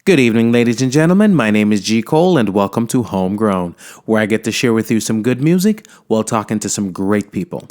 Good evening, ladies and gentlemen. My name is G. Cole, and welcome to Homegrown, where I get to share with you some good music while talking to some great people.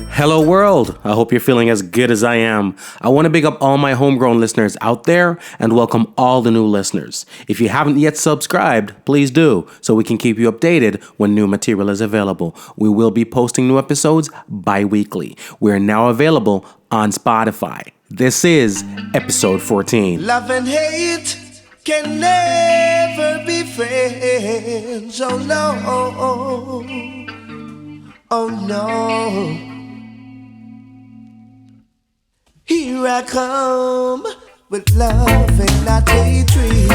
Hello world, I hope you're feeling as good as I am. I want to big up all my homegrown listeners out there and welcome all the new listeners. If you haven't yet subscribed, please do, so we can keep you updated when new material is available. We will be posting new episodes bi-weekly. We're now available on Spotify. This is episode 14. Love and hate can never be friends. Oh no, oh no. Here I come with love and not hatred.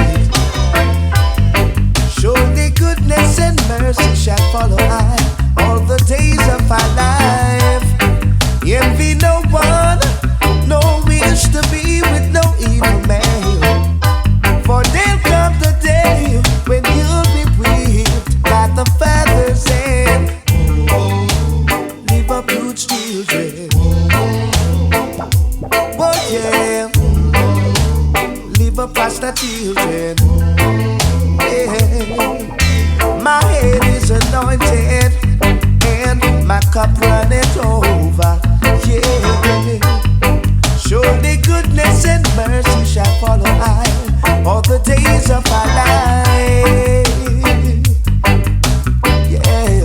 Surely goodness and mercy shall follow I all the days of our life. Envy no one, no wish to be with no evil man. For there'll come the day when you'll be whipped by the feathers and leave up huge children. Oh yeah, leave a pasta children. Yeah. My head is anointed and my cup runneth over. Yeah. Surely goodness and mercy shall follow I all the days of our life. Yeah.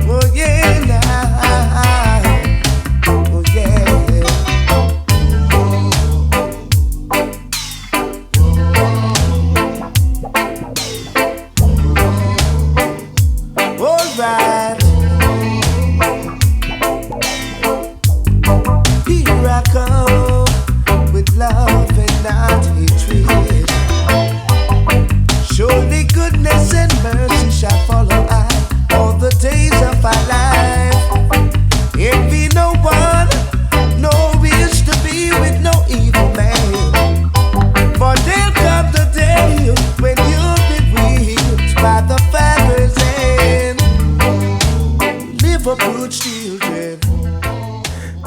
Oh yeah, now. Oh yeah. All right. Here I come with love and not hatred. Surely goodness and mercy shall follow I all the days of our life. Envy no one, no wish to be with no evil man. For there'll come the day when you'll be whipped by the feathers and live up good children.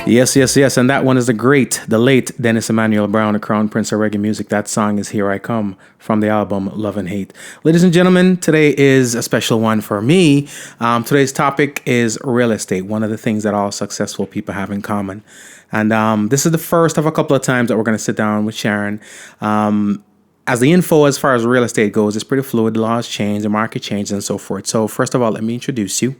Yes. And that one is the late Dennis Emmanuel Brown, the Crown Prince of Reggae Music. That song is Here I Come from the album Love and Hate. Ladies and gentlemen, today is a special one for me. Today's topic is real estate, one of the things that all successful people have in common. And this is the first of a couple of times that we're going to sit down with Sharon. As the info as far as real estate goes, it's pretty fluid. The laws change, the market changes, and so forth. So first of all, let me introduce you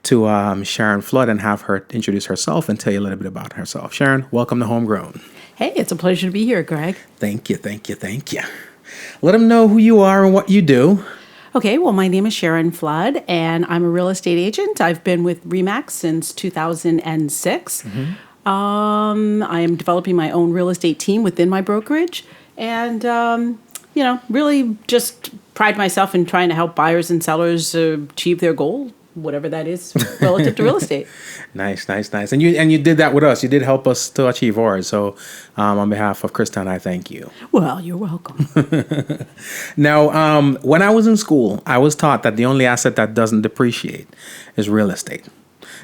to Sharon Flood and have her introduce herself and tell you a little bit about herself. Sharon, welcome to Homegrown. Hey, it's a pleasure to be here, Greg. Thank you. Let them know who you are and what you do. Okay, well, my name is Sharon Flood, and I'm a real estate agent. I've been with RE/MAX since 2006. I am developing my own real estate team within my brokerage, and really just pride myself in trying to help buyers and sellers achieve their goal, whatever that is, relative to real estate. Nice. And you did that with us. You did help us to achieve ours. So on behalf of Krista and I, thank you. Well, you're welcome. Now, when I was in school, I was taught that the only asset that doesn't depreciate is real estate.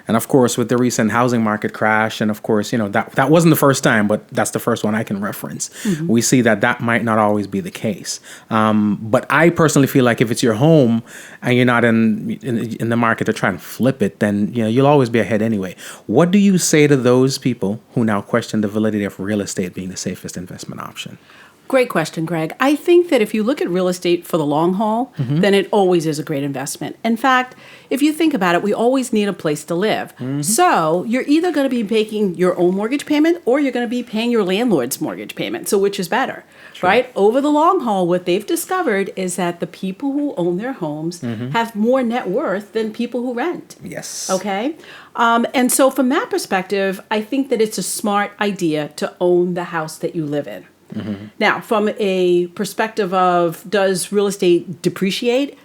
And of course, with the recent housing market crash, and of course, that wasn't the first time, but that's the first one I can reference. Mm-hmm. We see that might not always be the case. But I personally feel like if it's your home and you're not in the market to try and flip it, then you'll always be ahead anyway. What do you say to those people who now question the validity of real estate being the safest investment option? Great question, Greg. I think that if you look at real estate for the long haul, then it always is a great investment. In fact, if you think about it, we always need a place to live. Mm-hmm. So you're either going to be making your own mortgage payment or you're going to be paying your landlord's mortgage payment. So which is better, right? Over the long haul, what they've discovered is that the people who own their homes have more net worth than people who rent. Yes. Okay? And so from that perspective, I think that it's a smart idea to own the house that you live in. Mm-hmm. Now, from a perspective of does real estate depreciate?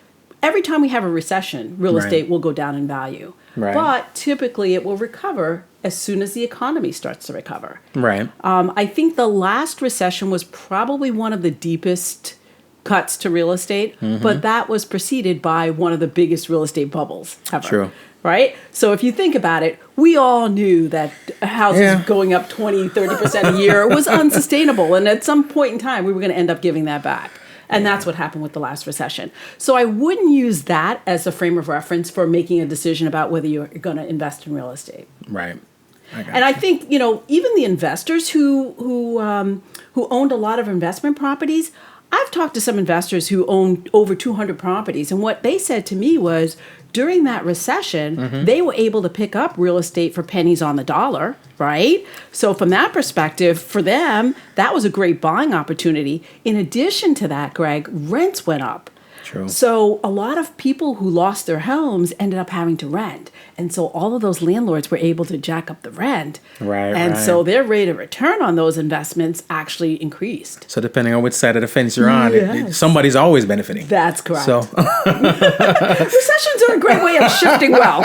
Every time we have a recession, real estate will go down in value. Right. But typically it will recover as soon as the economy starts to recover. Right. I think the last recession was probably one of the deepest cuts to real estate, but that was preceded by one of the biggest real estate bubbles ever. True. Right? So if you think about it, we all knew that houses Yeah. going up 20, 30% a year was unsustainable. And at some point in time, we were going to end up giving that back. And that's what happened with the last recession. So I wouldn't use that as a frame of reference for making a decision about whether you're going to invest in real estate. Right. And I think, even the investors who owned a lot of investment properties, I've talked to some investors who owned over 200 properties, and what they said to me was during that recession, they were able to pick up real estate for pennies on the dollar, right? So from that perspective, for them, that was a great buying opportunity. In addition to that, Greg, rents went up. True. So a lot of people who lost their homes ended up having to rent. And so all of those landlords were able to jack up the rent. Right, And right. so their rate of return on those investments actually increased. So depending on which side of the fence you're on, Yes. somebody's always benefiting. That's correct. So, Recessions are a great way of shifting wealth.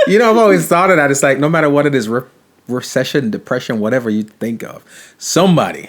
I've always thought of that. It's like no matter what it is, recession, depression, whatever you think of, somebody's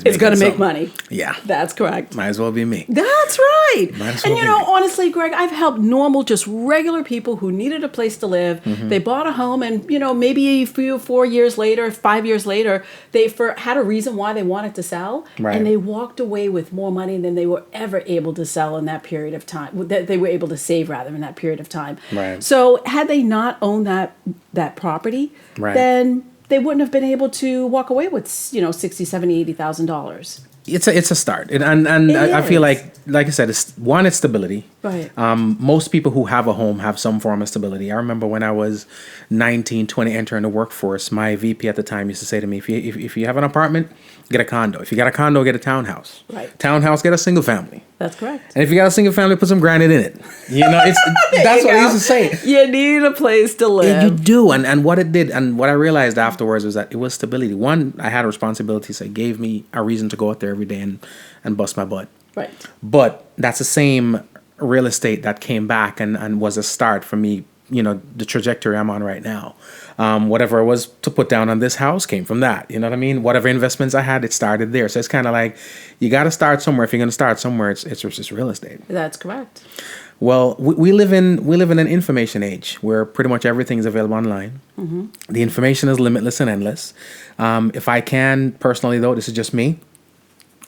It's going to make something. money. Yeah. That's correct. Might as well be me. That's right. Might as And well be me. honestly, Greg, I've helped normal, just regular people who needed a place to live. Mm-hmm. They bought a home, and maybe a few 4 years later, 5 years later, they had a reason why they wanted to sell, Right. and they walked away with more money than they were ever able to sell in that period of time. That they were able to save rather in that period of time. Right. So had they not owned that property, Right. then they wouldn't have been able to walk away with $60,000, $70,000, $80,000. It's a start, and I feel is. like I said, it's stability. Right. Most people who have a home have some form of stability. I remember when I was 19, 20, entering the workforce, my VP at the time used to say to me, if you have an apartment, get a condo. If you got a condo, get a townhouse. Right. Townhouse, get a single family. That's correct. And if you got a single family, put some granite in it. That's what I used to say. You need a place to live. Yeah, you do. And what it did, and what I realized afterwards was that it was stability. One, I had a responsibility, so it gave me a reason to go out there every day and bust my butt. Right. But that's the same real estate that came back and was a start for me, the trajectory I'm on right now. Whatever it was to put down on this house came from that. You know what I mean? Whatever investments I had, it started there. So it's kind of like you got to start somewhere. If you're going to start somewhere, it's just real estate. That's correct. Well, we live in an information age where pretty much everything is available online. Mm-hmm. The information is limitless and endless. If I can personally, though, this is just me,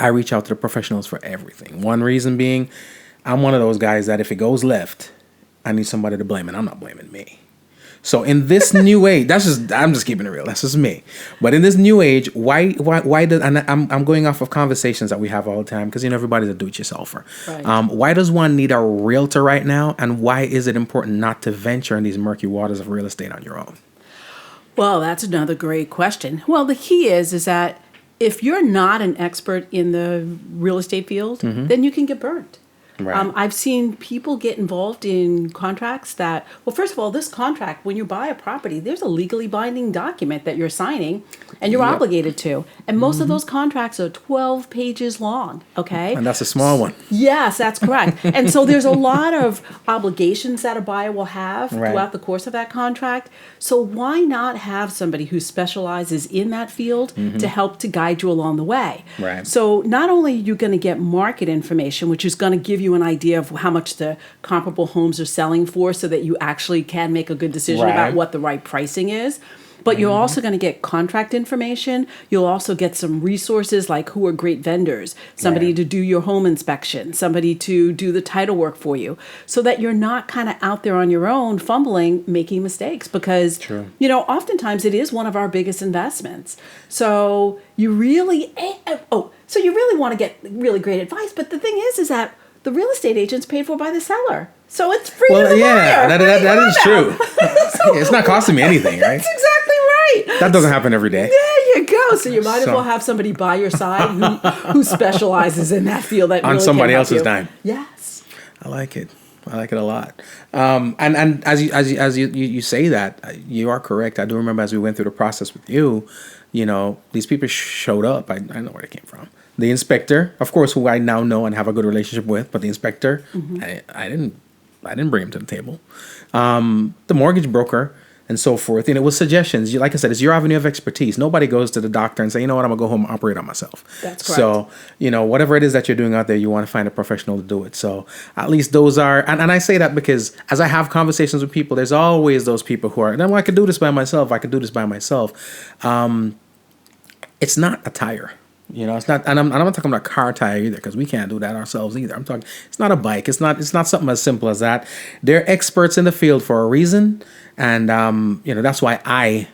I reach out to the professionals for everything. One reason being, I'm one of those guys that if it goes left, I need somebody to blame, and I'm not blaming me. So in this new age, I'm just keeping it real. That's just me. But in this new age, why does, and I'm going off of conversations that we have all the time, because everybody's a do-it-yourselfer. Right. Why does one need a realtor right now, and why is it important not to venture in these murky waters of real estate on your own? Well, that's another great question. Well, the key is that if you're not an expert in the real estate field, then you can get burnt. Right. I've seen people get involved in contracts that, well, first of all, this contract, when you buy a property, there's a legally binding document that you're signing and you're obligated to. And most of those contracts are 12 pages long, okay? And that's a small one. Yes, that's correct. And so there's a lot of obligations that a buyer will have Right. throughout the course of that contract. So why not have somebody who specializes in that field to help to guide you along the way? Right. So not only are you going to get market information, which is going to give you an idea of how much the comparable homes are selling for so that you actually can make a good decision Right. about what the right pricing is. But you're also going to get contract information. You'll also get some resources like who are great vendors, somebody Right. to do your home inspection, somebody to do the title work for you, so that you're not kind of out there on your own fumbling, making mistakes. Because, True. oftentimes it is one of our biggest investments. So you really, so you really want to get really great advice. But the thing is that the real estate agent's paid for by the seller. So it's free to the buyer. that is true. It's not costing me anything, right? That's exactly right. That doesn't happen every day. There you go. So you might as So- well have somebody by your side who specializes in that field that On really somebody can help else's you. dime. Yes. I like it. I like it a lot. And as you say that, you are correct. I do remember as we went through the process with you, these people showed up. I know where they came from. The inspector, of course, who I now know and have a good relationship with, but the inspector, I didn't I didn't bring them to the table. The mortgage broker and so forth. And it was suggestions. Like I said, it's your avenue of expertise. Nobody goes to the doctor and say, you know what, I'm going to go home and operate on myself. That's correct. So, whatever it is that you're doing out there, you want to find a professional to do it. So at least those are, and I say that because as I have conversations with people, there's always those people who are, no, I could do this by myself. I could do this by myself. It's not a tire. It's not, and I'm not talking about a car tire either, because we can't do that ourselves either. I'm talking, it's not a bike. It's not something as simple as that. They're experts in the field for a reason, and that's why I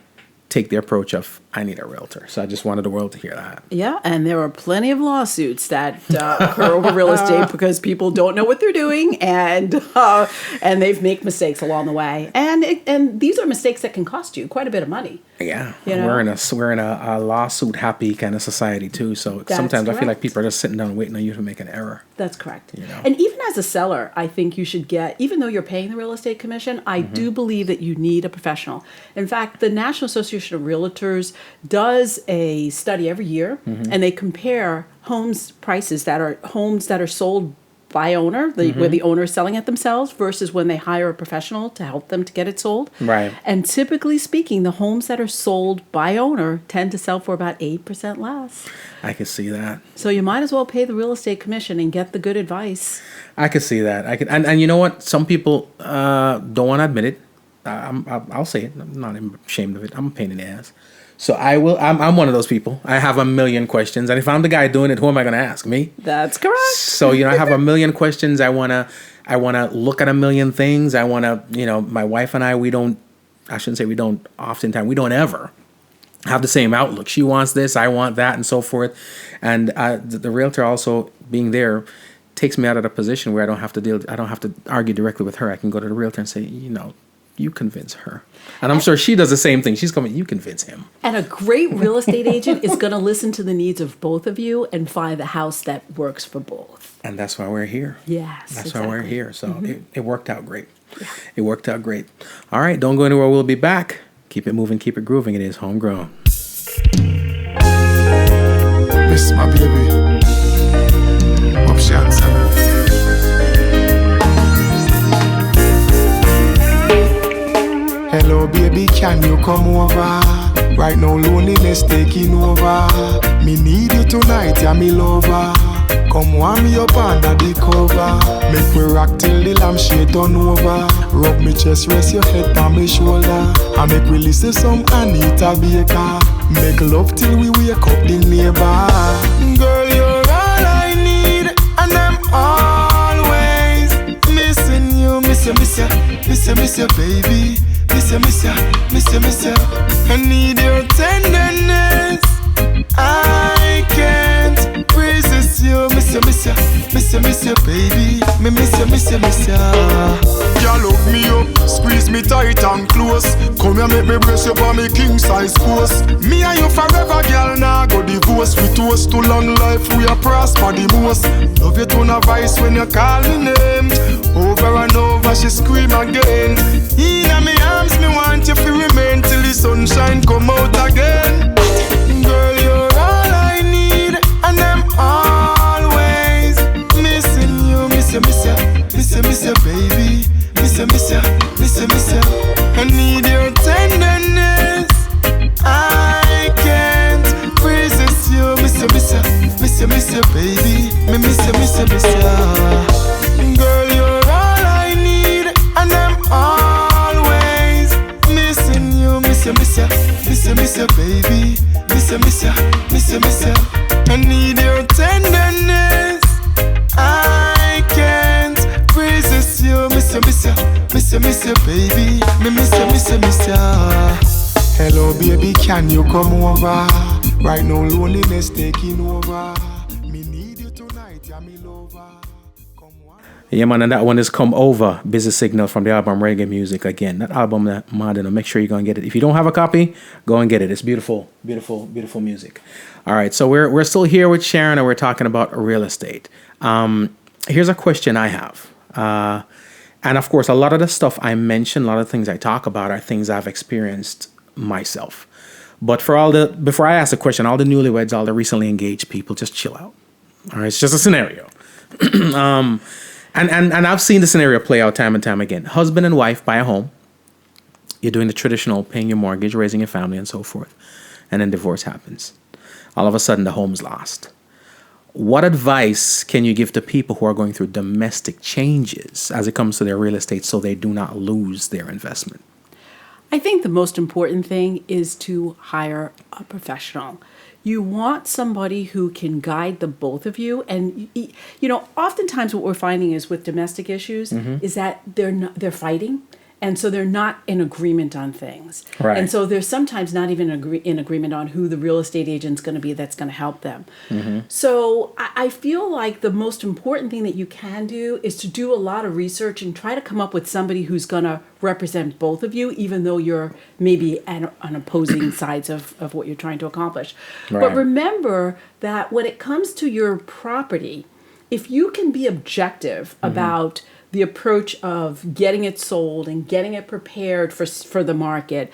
take the approach of I need a realtor. So I just wanted the world to hear that. Yeah, and there are plenty of lawsuits that occur over real estate because people don't know what they're doing, and they make mistakes along the way, and these are mistakes that can cost you quite a bit of money. Yeah, we're in a lawsuit happy kind of society too. So That's sometimes correct. I feel like people are just sitting down waiting on you to make an error. That's correct. And even as a seller, I think you should get, even though you're paying the real estate commission, I do believe that you need a professional. In fact, the National Association of Realtors does a study every year, and they compare homes prices that are sold by owner, where the owner is selling it themselves, versus when they hire a professional to help them to get it sold. Right. And typically speaking, the homes that are sold by owner tend to sell for about 8% less. I can see that. So you might as well pay the real estate commission and get the good advice. I could see that. And you know what? Some people don't want to admit it. I'll say it. I'm not ashamed of it. I'm a pain in the ass. So I will. I'm one of those people. I have a million questions, and if I'm the guy doing it, who am I going to ask? Me? That's correct. So I have a million questions. I wanna look at a million things. I wanna, my wife and I shouldn't say we don't. Oftentimes we don't ever have the same outlook. She wants this, I want that, and so forth. And the realtor also being there takes me out of the position where I don't have to argue directly with her. I can go to the realtor and say, you convince her. And I'm sure she does the same thing. She's coming, you convince him. And a great real estate agent is going to listen to the needs of both of you and find the house that works for both. And that's why we're here. Yes. That's why we're here. So it worked out great. Yeah. It worked out great. All right, don't go anywhere. We'll be back. Keep it moving, keep it grooving. It is Homegrown. Miss my baby. Options. Hello baby, can you come over? Right now loneliness taking over. Me need you tonight, yeah me lover. Come warm me up under the cover. Make me rock till the lampshade turn over. Rub me chest, rest your head on me shoulder. And make we listen some Anita Baker. Make love till we wake up the neighbor. Girl, you're all I need, and I'm always missing you. Miss you, baby. Miss you. I need your tenderness. I can't resist you. Miss you, baby. Miss you. Girl, look me up, squeeze me tight and close. Come here, make me brace you for me king size post. Me and you forever, girl, now go divorce. We toast to long life, we are prosper the most. Love you tone of voice when you call me name. Over and over, she scream again. In my arms, me want you to remain till the sunshine come out again. Girl, you're all I need, and I'm always missing you. Miss you, baby. Miss you. I need your tenderness. I can't resist you. Miss you, baby. Miss you. Girl, you're all I need, and I'm always missing you. Miss you, baby. Miss you. I need your tenderness. I can't resist you. Miss you, baby. Miss you. Hello, baby, can you come over? Right now, loneliness taking over. Me need you tonight, yeah, me lover. Yeah, man, and that one is Come Over, Busy Signal from the album Reggae Music. Again, that album, that modern, make sure you're going to get it. If you don't have a copy, go and get it. It's beautiful, beautiful, beautiful music. All right, so we're still here with Sharon, and we're talking about real estate. Here's a question I have. And of course, a lot of the stuff I mention, a lot of the things I talk about are things I've experienced myself. But before I ask the question, all the newlyweds, all the recently engaged people, just chill out. All right, it's just a scenario. And I've seen the scenario play out time and time again. Husband and wife buy a home. You're doing the traditional paying your mortgage, raising your family, and so forth. And then divorce happens. All of a sudden, the home's lost. What advice can you give to people who are going through domestic changes as it comes to their real estate so they do not lose their investment? I think the most important thing is to hire a professional. You want somebody who can guide the both of you. And, oftentimes what we're finding is with domestic issues is that they're fighting. And so they're not in agreement on things. Right. And so they're sometimes not even in agreement on who the real estate agent's going to be that's going to help them. So I feel like the most important thing that you can do is to do a lot of research and try to come up with somebody who's going to represent both of you, even though you're maybe on opposing sides of what you're trying to accomplish. Right. But remember that when it comes to your property, if you can be objective about the approach of getting it sold and getting it prepared for the market,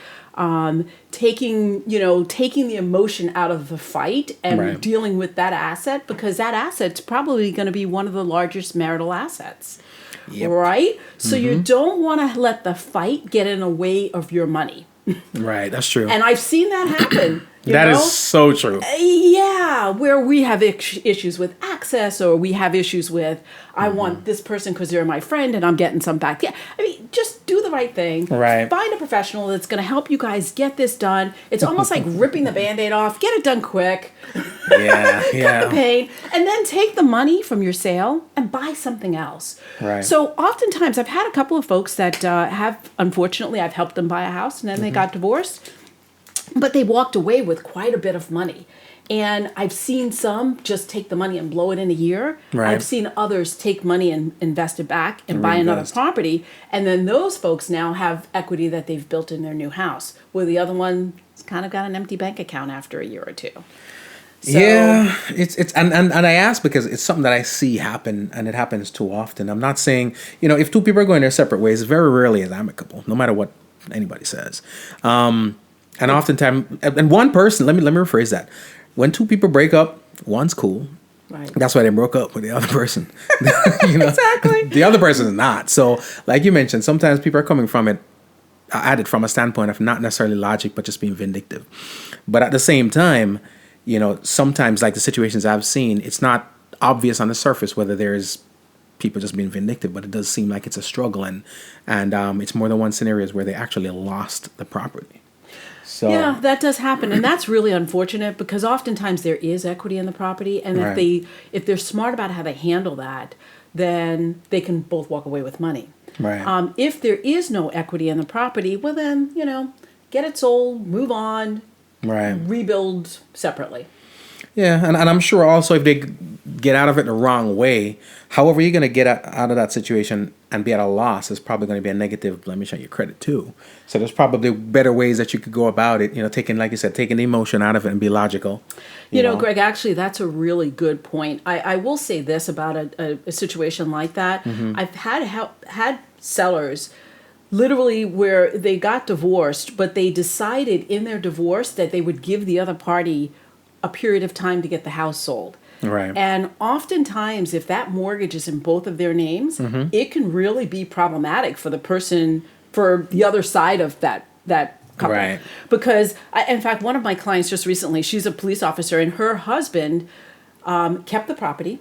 taking the emotion out of the fight and dealing with that asset, because that asset's probably going to be one of the largest marital assets. Yep. Right? So you don't want to let the fight get in the way of your money. Right, that's true. And I've seen that happen. That is so true. Yeah, where we have issues with access, or we have issues with, I want this person because they're my friend and I'm getting some back. Yeah, I mean, just do the right thing. Right. Find a professional that's going to help you guys get this done. It's almost like ripping the Band-Aid off. Get it done quick. Yeah, Cut the pain. And then take the money from your sale and buy something else. Right. So oftentimes I've had a couple of folks that unfortunately, I've helped them buy a house and then they got divorced. But they walked away with quite a bit of money. And I've seen some just take the money and blow it in a year. Right. I've seen others take money and invest it back and buy another property. And then those folks now have equity that they've built in their new house, where the other one has kind of got an empty bank account after a year or two. So, yeah, it's and I ask because it's something that I see happen, and it happens too often. I'm not saying, if two people are going their separate ways, very rarely is amicable, no matter what anybody says. And oftentimes, and one person, let me rephrase that. When two people break up, one's cool. Right. That's why they broke up with the other person. Exactly. The other person is not. So, like you mentioned, sometimes people are coming at it from a standpoint of not necessarily logic, but just being vindictive. But at the same time, sometimes, like the situations I've seen, it's not obvious on the surface whether there's people just being vindictive, but it does seem like it's a struggle, and it's more than one scenarios where they actually lost the property. So, yeah, that does happen, and that's really unfortunate because oftentimes there is equity in the property, and if they're smart about how they handle that, then they can both walk away with money. Right. If there is no equity in the property, well then, get it sold, move on, rebuild separately. Yeah, and I'm sure also if they get out of it the wrong way, however you're going to get out of that situation and be at a loss is probably going to be a negative blemish on your credit too. So there's probably better ways that you could go about it, taking, like you said, taking the emotion out of it and be logical. You know, Greg, actually, that's a really good point. I will say this about a situation like that. I've had sellers literally where they got divorced, but they decided in their divorce that they would give the other party a period of time to get the house sold. Right. And oftentimes, if that mortgage is in both of their names, it can really be problematic for the other side of that couple. Right. Because, in fact, one of my clients just recently, she's a police officer, and her husband kept the property.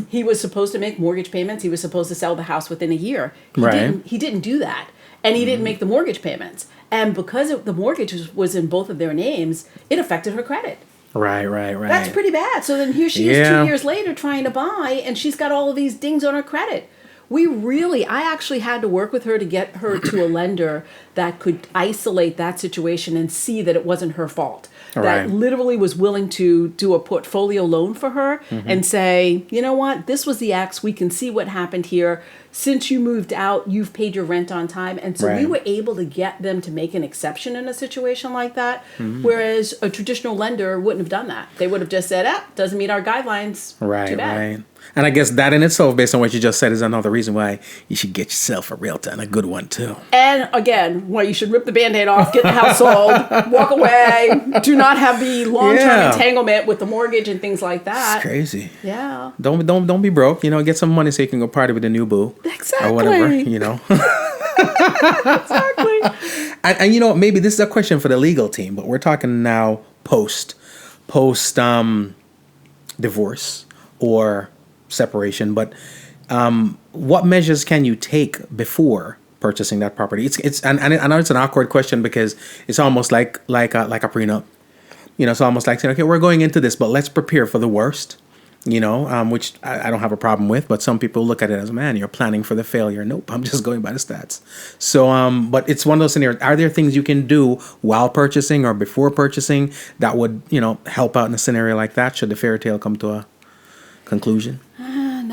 He was supposed to make mortgage payments. He was supposed to sell the house within a year. He didn't do that. And he didn't make the mortgage payments. And because the mortgage was in both of their names, it affected her credit. Right. That's pretty bad. So then here she is 2 years later trying to buy, and she's got all of these dings on her credit. I actually had to work with her to get her to a lender that could isolate that situation and see that it wasn't her fault. That literally was willing to do a portfolio loan for her and say, you know what, this was the X. We can see what happened here. Since you moved out, you've paid your rent on time. And so we were able to get them to make an exception in a situation like that, whereas a traditional lender wouldn't have done that. They would have just said, doesn't meet our guidelines. Too bad. Right. And I guess that in itself, based on what you just said, is another reason why you should get yourself a realtor, and a good one too. And again, why you should rip the Band-Aid off, get the house sold, walk away, do not not have the long-term Yeah. entanglement with the mortgage and things like that. It's crazy. Yeah. Don't be broke. Get some money so you can go party with the new boo. Exactly. Or whatever. Exactly. And maybe this is a question for the legal team, but we're talking now post divorce or separation. But what measures can you take before purchasing that property? It's and I know it's an awkward question because it's almost like a prenup. It's almost like saying, okay, we're going into this, but let's prepare for the worst. Which I don't have a problem with, but some people look at it as, man, you're planning for the failure. Nope, I'm just going by the stats. So, but it's one of those scenarios. Are there things you can do while purchasing or before purchasing that would, help out in a scenario like that? Should the fairy tale come to a conclusion?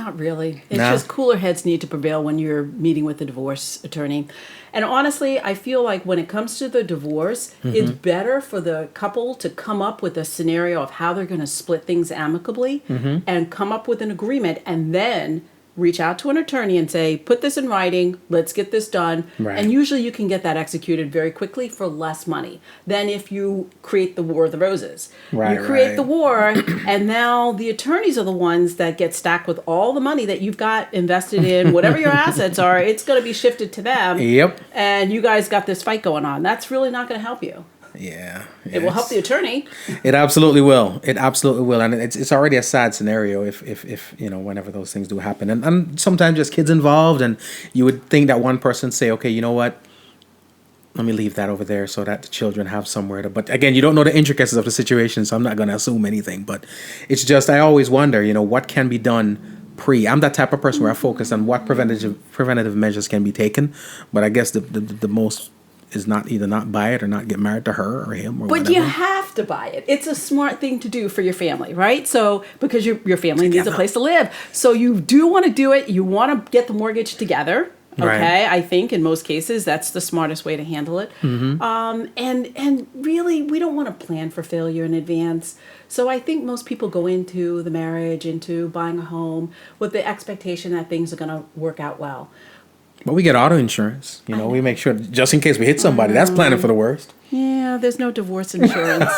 Not really. It's just cooler heads need to prevail when you're meeting with a divorce attorney. And honestly, I feel like when it comes to the divorce, it's better for the couple to come up with a scenario of how they're going to split things amicably and come up with an agreement and then reach out to an attorney and say, put this in writing, let's get this done. Right. And usually you can get that executed very quickly for less money than if you create the War of the Roses. Right, you create right. the war, and now the attorneys are the ones that get stacked with all the money that you've got invested in, whatever your assets are, it's going to be shifted to them. Yep. And you guys got this fight going on. That's really not going to help you. Yeah. It will help the attorney. It absolutely will. And it's already a sad scenario if whenever those things do happen. And sometimes just kids involved, and you would think that one person say, okay, you know what? Let me leave that over there so that the children have somewhere to. But again, you don't know the intricacies of the situation, so I'm not going to assume anything. But it's just, I always wonder, what can be done pre. I'm that type of person where I focus on what preventative measures can be taken. But I guess the most is not buy it or not get married to her or him or But whatever. you have to buy it. It's a smart thing to do for your family, right? So because your family needs a place to live. So you do want to do it. You want to get the mortgage together. Okay, Right. I think in most cases that's the smartest way to handle it. And really, we don't want to plan for failure in advance. So I think most people go into the marriage, into buying a home, with the expectation that things are going to work out well. But we get auto insurance. We make sure just in case we hit somebody. That's planning for the worst. Yeah, there's no divorce insurance.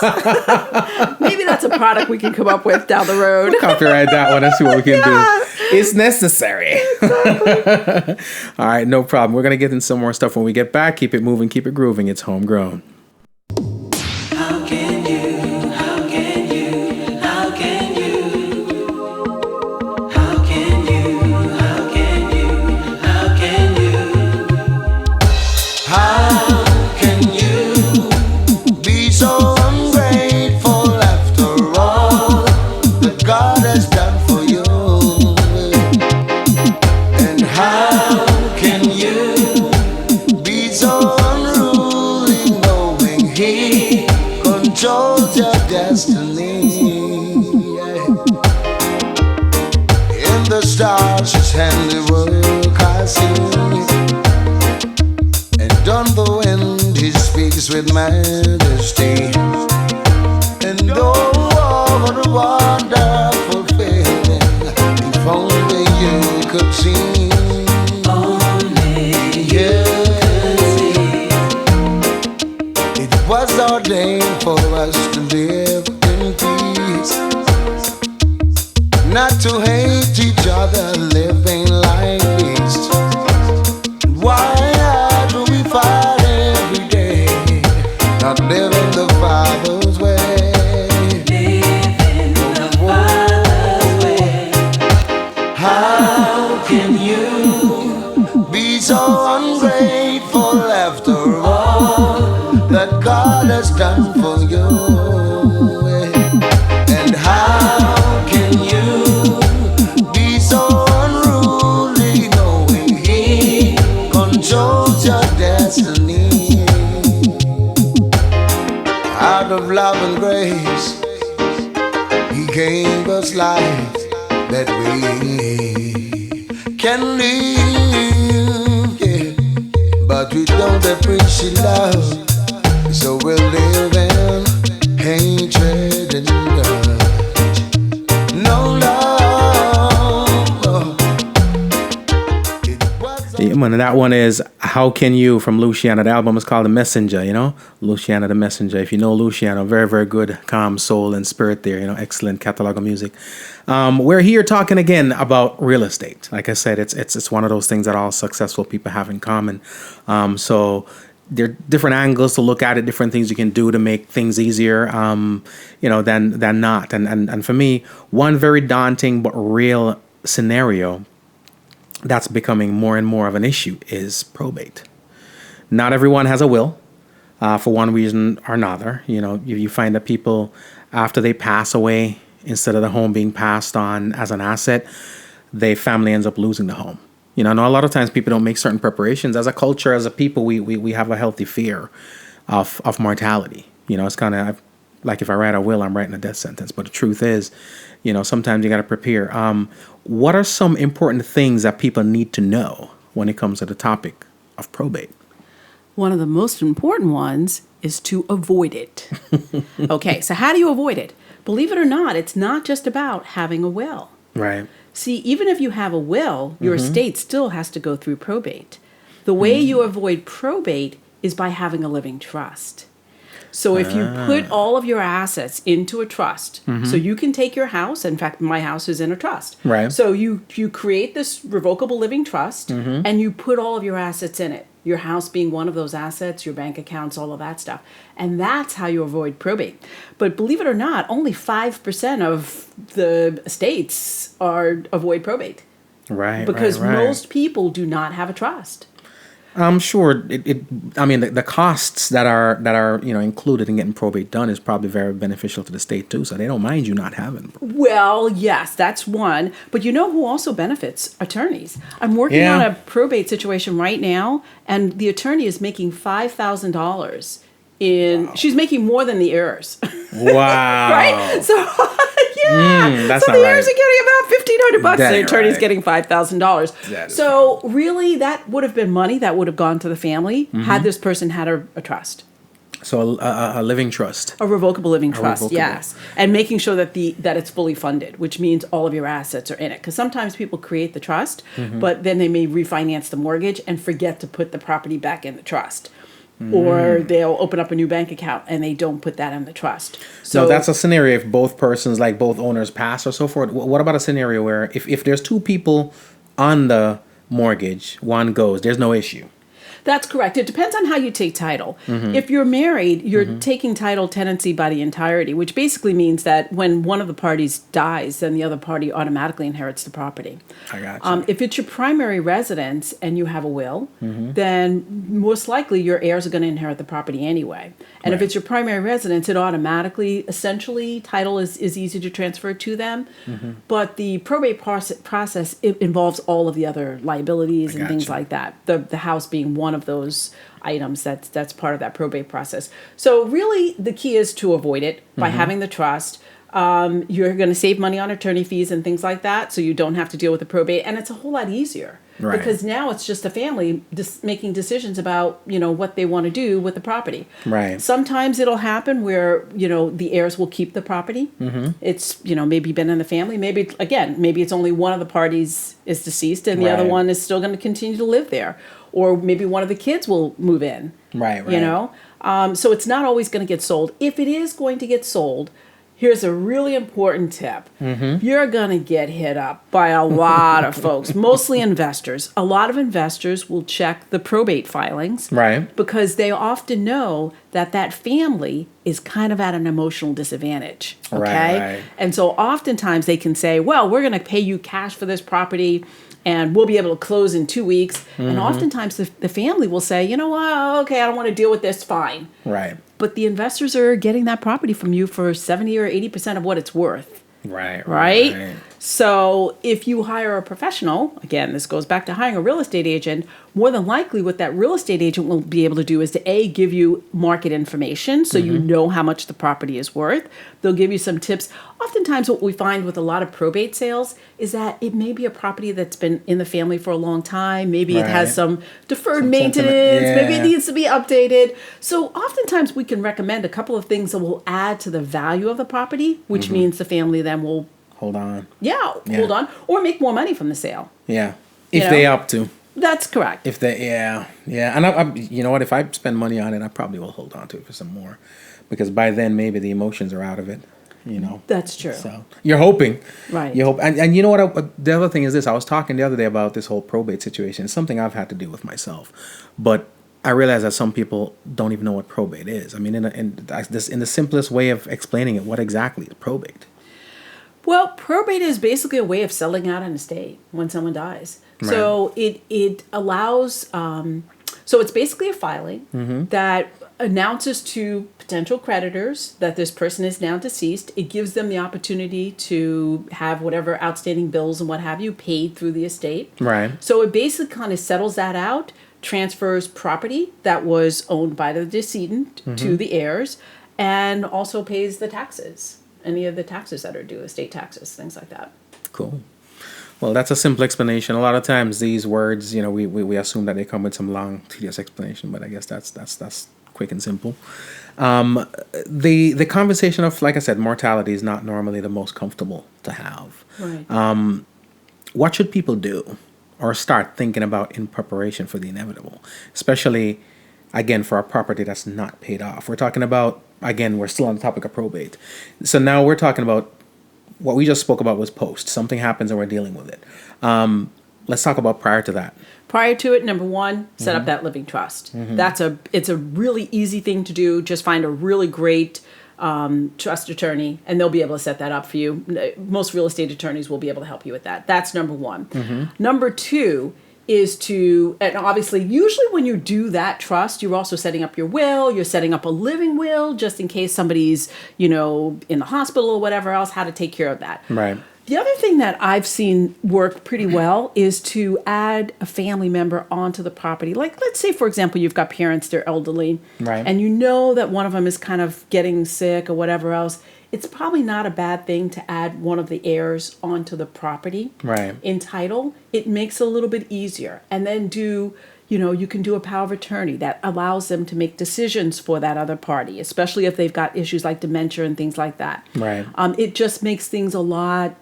Maybe that's a product we can come up with down the road. Copyright that one. Let's see what we can do. It's necessary. All right, no problem. We're going to get in some more stuff when we get back. Keep it moving, keep it grooving. It's Homegrown. Stars, his handiwork I see, and on the wind he speaks with majesty, and oh, what a wonderful feeling, if only you could see, it was ordained for us to live in peace, not to hate each other, living like beasts. Why do we fight every day, not living the Father's way? Living the Father's way. How can you be so ungrateful after all that God has done for you? And how can you be so unruly, knowing He controls your destiny? Out of love and grace, He gave us life that we can live, yeah. But we don't appreciate love, so we'll live in hatred and no love. Yeah, man, and that one is How can you, from Luciana, the album is called The Messenger, Luciana the Messenger. If you know Luciana, very, very good, calm soul and spirit there, excellent catalog of music. We're here talking again about real estate. Like I said, it's one of those things that all successful people have in common. So there are different angles to look at it, different things you can do to make things easier, than not. And for me, one very daunting but real scenario that's becoming more and more of an issue is probate. Not everyone has a will, for one reason or another. You find that people, after they pass away, instead of the home being passed on as an asset, the family ends up losing the home. I know a lot of times people don't make certain preparations. As a culture, as a people, we have a healthy fear of mortality. It's kind of like if I write a will, I'm writing a death sentence. But the truth is, sometimes you got to prepare. What are some important things that people need to know when it comes to the topic of probate? One of the most important ones is to avoid it. Okay, so how do you avoid it? Believe it or not, it's not just about having a will. Right. See, even if you have a will, your estate still has to go through probate. The way you avoid probate is by having a living trust. So if you put all of your assets into a trust, so you can take your house. In fact, my house is in a trust. Right. So you create this revocable living trust and you put all of your assets in it. Your house being one of those assets, your bank accounts, all of that stuff. And that's how you avoid probate. But believe it or not, only 5% of the estates avoid probate. Right. Because right. most people do not have a trust. I'm sure the costs that are included in getting probate done is probably very beneficial to the state too. So they don't mind you not having. Well, yes, that's one. But you know who also benefits? Attorneys. I'm working on a probate situation right now, and the attorney is making $5,000 she's making more than the heirs. Wow. Right? So that's so not the right. heirs are getting about $1,500. That The ain't attorney's right. getting $5,000. So really, that would have been money that would have gone to the family had this person had a trust. So a living trust. A revocable living trust, revocable. yes. And making sure that it's fully funded, which means all of your assets are in it. Because sometimes people create the trust, but then they may refinance the mortgage and forget to put the property back in the trust. Or they'll open up a new bank account and they don't put that in the trust. So that's a scenario if both persons, like both owners, pass or so forth. What about a scenario where if there's two people on the mortgage, one goes, there's no issue? That's correct. It depends on how you take title. If you're married, you're taking title tenancy by the entirety, which basically means that when one of the parties dies, then the other party automatically inherits the property. I got you. If it's your primary residence and you have a will, then most likely your heirs are going to inherit the property anyway. And if it's your primary residence, it automatically, essentially, title is easy to transfer to them. But the probate process, it involves all of the other liabilities and things like that. The house being one of those items that's part of that probate process. So really, the key is to avoid it by having the trust. You're going to save money on attorney fees and things like that, so you don't have to deal with the probate, and it's a whole lot easier. Right. Because now it's just a family making decisions about, what they want to do with the property. Right. Sometimes it'll happen where, the heirs will keep the property. It's, maybe been in the family. Maybe it's only one of the parties is deceased and the other one is still going to continue to live there. Or maybe one of the kids will move in. Right. So it's not always going to get sold. If it is going to get sold, here's a really important tip. You're going to get hit up by a lot of folks, mostly investors. A lot of investors will check the probate filings. Right. Because they often know that family is kind of at an emotional disadvantage. Okay? Right. And so oftentimes they can say, well, we're going to pay you cash for this property and we'll be able to close in 2 weeks. And oftentimes the family will say, you know what, okay, I don't want to deal with this, fine. Right. But the investors are getting that property from you for 70 or 80% of what it's worth. Right? So if you hire a professional, again, this goes back to hiring a real estate agent, more than likely what that real estate agent will be able to do is to A, give you market information so you know how much the property is worth. They'll give you some tips. Oftentimes what we find with a lot of probate sales is that it may be a property that's been in the family for a long time. Maybe it has some deferred maintenance. Maybe it needs to be updated. So oftentimes we can recommend a couple of things that will add to the value of the property, which means the family then will Hold on. hold on, or make more money from the sale. Yeah. If they opt to. That's correct. If they, yeah. And I, you know what? If I spend money on it, I probably will hold on to it for some more, because by then maybe the emotions are out of it. You know. That's true. So you're hoping, Right? You hope, and you know what? The other thing is this: I was talking the other day about this whole probate situation. It's something I've had to deal with myself, but I realize that some people don't even know what probate is. I mean, in the simplest way of explaining it, what exactly is probate? Well, probate is basically a way of selling out an estate when someone dies. Right. So it allows. So it's basically a filing that announces to potential creditors that this person is now deceased. It gives them the opportunity to have whatever outstanding bills and what have you paid through the estate. Right. So it basically kind of settles that out, transfers property that was owned by the decedent to the heirs, and also pays the taxes, any of the taxes that are due, estate taxes, things like that. Cool. Well, that's a simple explanation. A lot of times these words, you know, we assume that they come with some long, tedious explanation, but I guess that's quick and simple. The conversation of, like I said, mortality is not normally the most comfortable to have. Right. What should people do or start thinking about in preparation for the inevitable, especially, again, for a property that's not paid off? We're talking about, again, we're still on the topic of probate. So now we're talking about what we just spoke about was post. Something happens and we're dealing with it. Let's talk about prior to that. Prior to it, number one, set up that living trust. It's a really easy thing to do. Just find a really great trust attorney, and they'll be able to set that up for you. Most real estate attorneys will be able to help you with that. That's number one. Number two is and obviously, usually when you do that trust, you're also setting up your will. You're setting up a living will just in case somebody's, in the hospital or whatever else, how to take care of that. Right. The other thing that I've seen work pretty well is to add a family member onto the property. Like, let's say, for example, you've got parents, they're elderly, Right. and you know that one of them is kind of getting sick or whatever else. It's probably not a bad thing to add one of the heirs onto the property. Right. In title. It makes it a little bit easier. And then you can do a power of attorney that allows them to make decisions for that other party, especially if they've got issues like dementia and things like that. Right. It just makes things a lot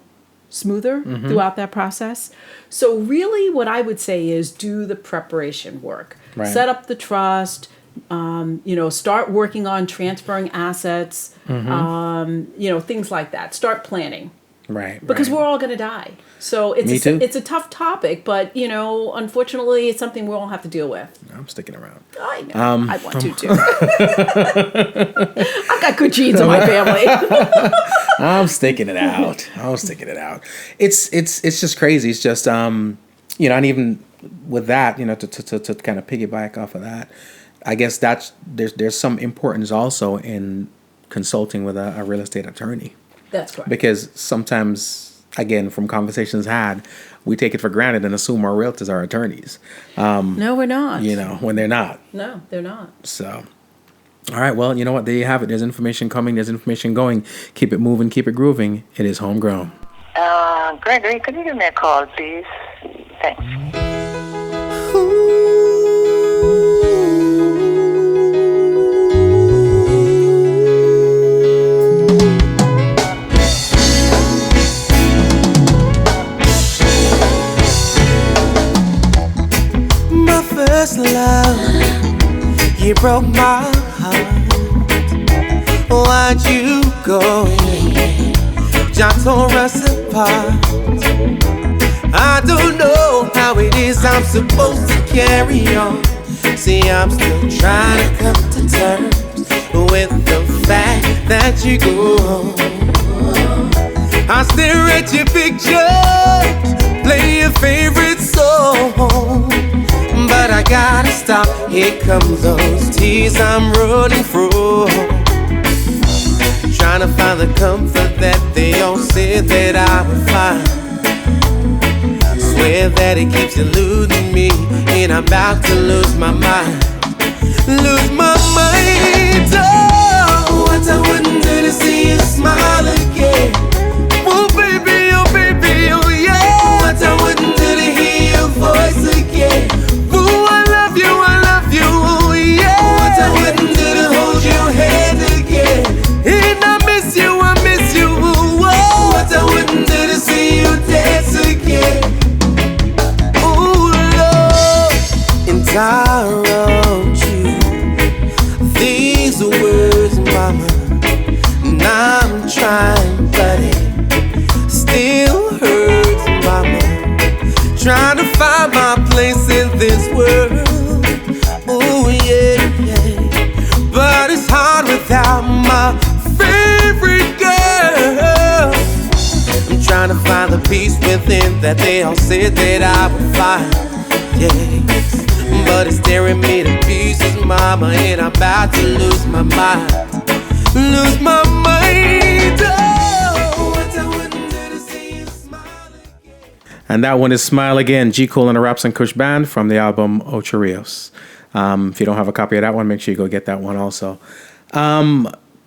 smoother throughout that process. So really what I would say is do the preparation work. Right. Set up the trust, start working on transferring assets, things like that. Start planning. Right. Because we're all going to die. So it's a tough topic, but, unfortunately, it's something we all have to deal with. I'm sticking around. I know. I want to, too. I've got good genes in my family. I'm sticking it out. It's just crazy. It's just, and even with that, to kind of piggyback off of that, I guess there's some importance also in consulting with a real estate attorney. That's correct. Because sometimes, again, from conversations had, we take it for granted and assume our realtors are attorneys. No, we're not. When they're not. No, they're not. So, all right. Well, you know what? There you have it. There's information coming. There's information going. Keep it moving. Keep it grooving. It is Homegrown. Gregory, could you give me a call, please? Thanks. First love, you broke my heart. Why'd you go? John tore us apart. I don't know how it is I'm supposed to carry on. See, I'm still trying to come to terms with the fact that you go. I stare at your pictures, play your favorite song. But I gotta stop, here comes those tears I'm running from. Trying to find the comfort that they all said that I would find. Swear that it keeps eluding me, and I'm about to lose my mind. Lose my mind, oh, what I wouldn't do to see you smile again. Oh baby, oh yeah. What I wouldn't do to hear your voice again. I love you, oh yeah. What I wouldn't do to hold your hand again. And I miss you, oh. What I wouldn't do to see you dance again. Oh Lord. trying to find the peace within that they all said that I would find. Yes, but it's tearing me to pieces, mama, and I'm about to lose my mind. Lose my mind. Oh, what I wouldn't do to see you smile again. And that one is Smile Again, G. Cole and the Raps and Kush Band from the album Ocho Rios. If you don't have a copy of that one, make sure you go get that one also.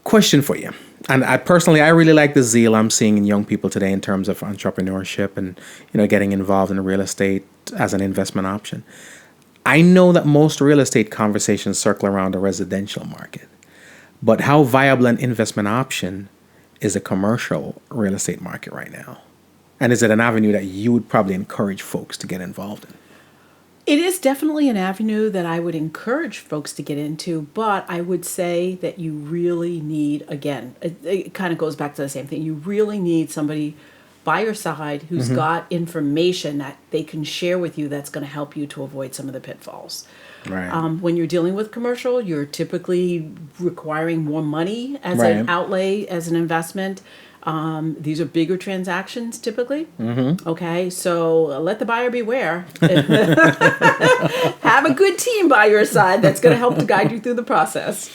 Question for you. And I really like the zeal I'm seeing in young people today in terms of entrepreneurship and, getting involved in real estate as an investment option. I know that most real estate conversations circle around the residential market, but how viable an investment option is a commercial real estate market right now? And is it an avenue that you would probably encourage folks to get involved in? It is definitely an avenue that I would encourage folks to get into, but I would say that you really need, again, it kind of goes back to the same thing. You really need somebody by your side who's got information that they can share with you that's going to help you to avoid some of the pitfalls. Right. When you're dealing with commercial, you're typically requiring more money as an outlay, as an investment. These are bigger transactions typically. Okay, so let the buyer beware. Have a good team by your side that's going to help to guide you through the process.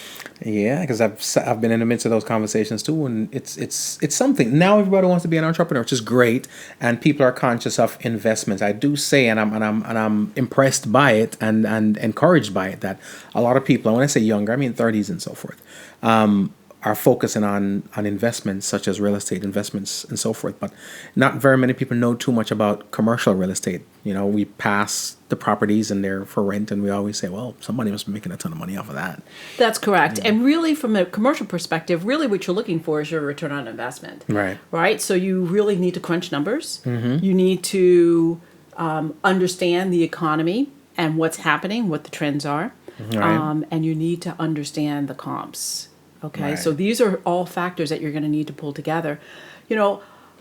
Yeah, because I've been in the midst of those conversations too, and it's something. Now everybody wants to be an entrepreneur, which is great, and people are conscious of investments. I do say, and I'm impressed by it and encouraged by it, that a lot of people, and when I say younger, I mean 30s and so forth, are focusing on investments such as real estate investments and so forth. But not very many people know too much about commercial real estate. We pass the properties and they're for rent, and we always say, well, somebody must be making a ton of money off of that. That's correct. Yeah. And really, from a commercial perspective, really what you're looking for is your return on investment. Right? So you really need to crunch numbers. You need to understand the economy and what's happening, what the trends are. And you need to understand the comps. Okay, so these are all factors that you're going to need to pull together.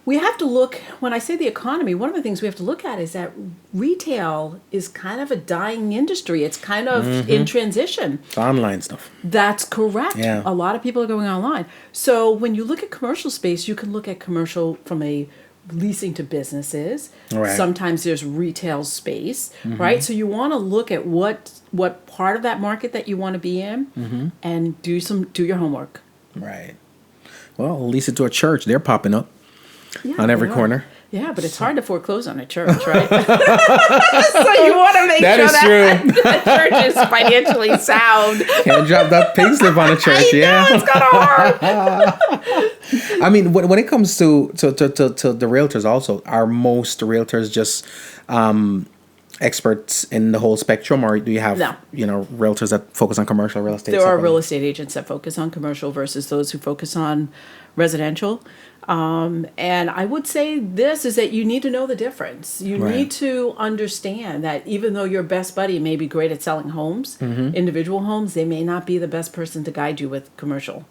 We have to look, when I say the economy, one of the things we have to look at is that retail is kind of a dying industry. It's kind of in transition. It's online stuff. That's correct. Yeah. A lot of people are going online. So when you look at commercial space, you can look at commercial from a leasing to businesses. Sometimes there's retail space, right? So you want to look at what part of that market that you want to be in and do your homework. Right. Well, lease it to a church. They're popping up on every corner. Yeah, but it's hard to foreclose on a church, right? So you want to make sure that the church is financially sound. Can't drop that pink slip on a church. I know, it's kind of hard. I mean, when it comes to the realtors also, are most realtors just experts in the whole spectrum, or do you have realtors that focus on commercial real estate? There are real estate agents that focus on commercial versus those who focus on residential. And I would say this is that you need to know the difference. You need to understand that even though your best buddy may be great at selling homes, individual homes, they may not be the best person to guide you with commercial.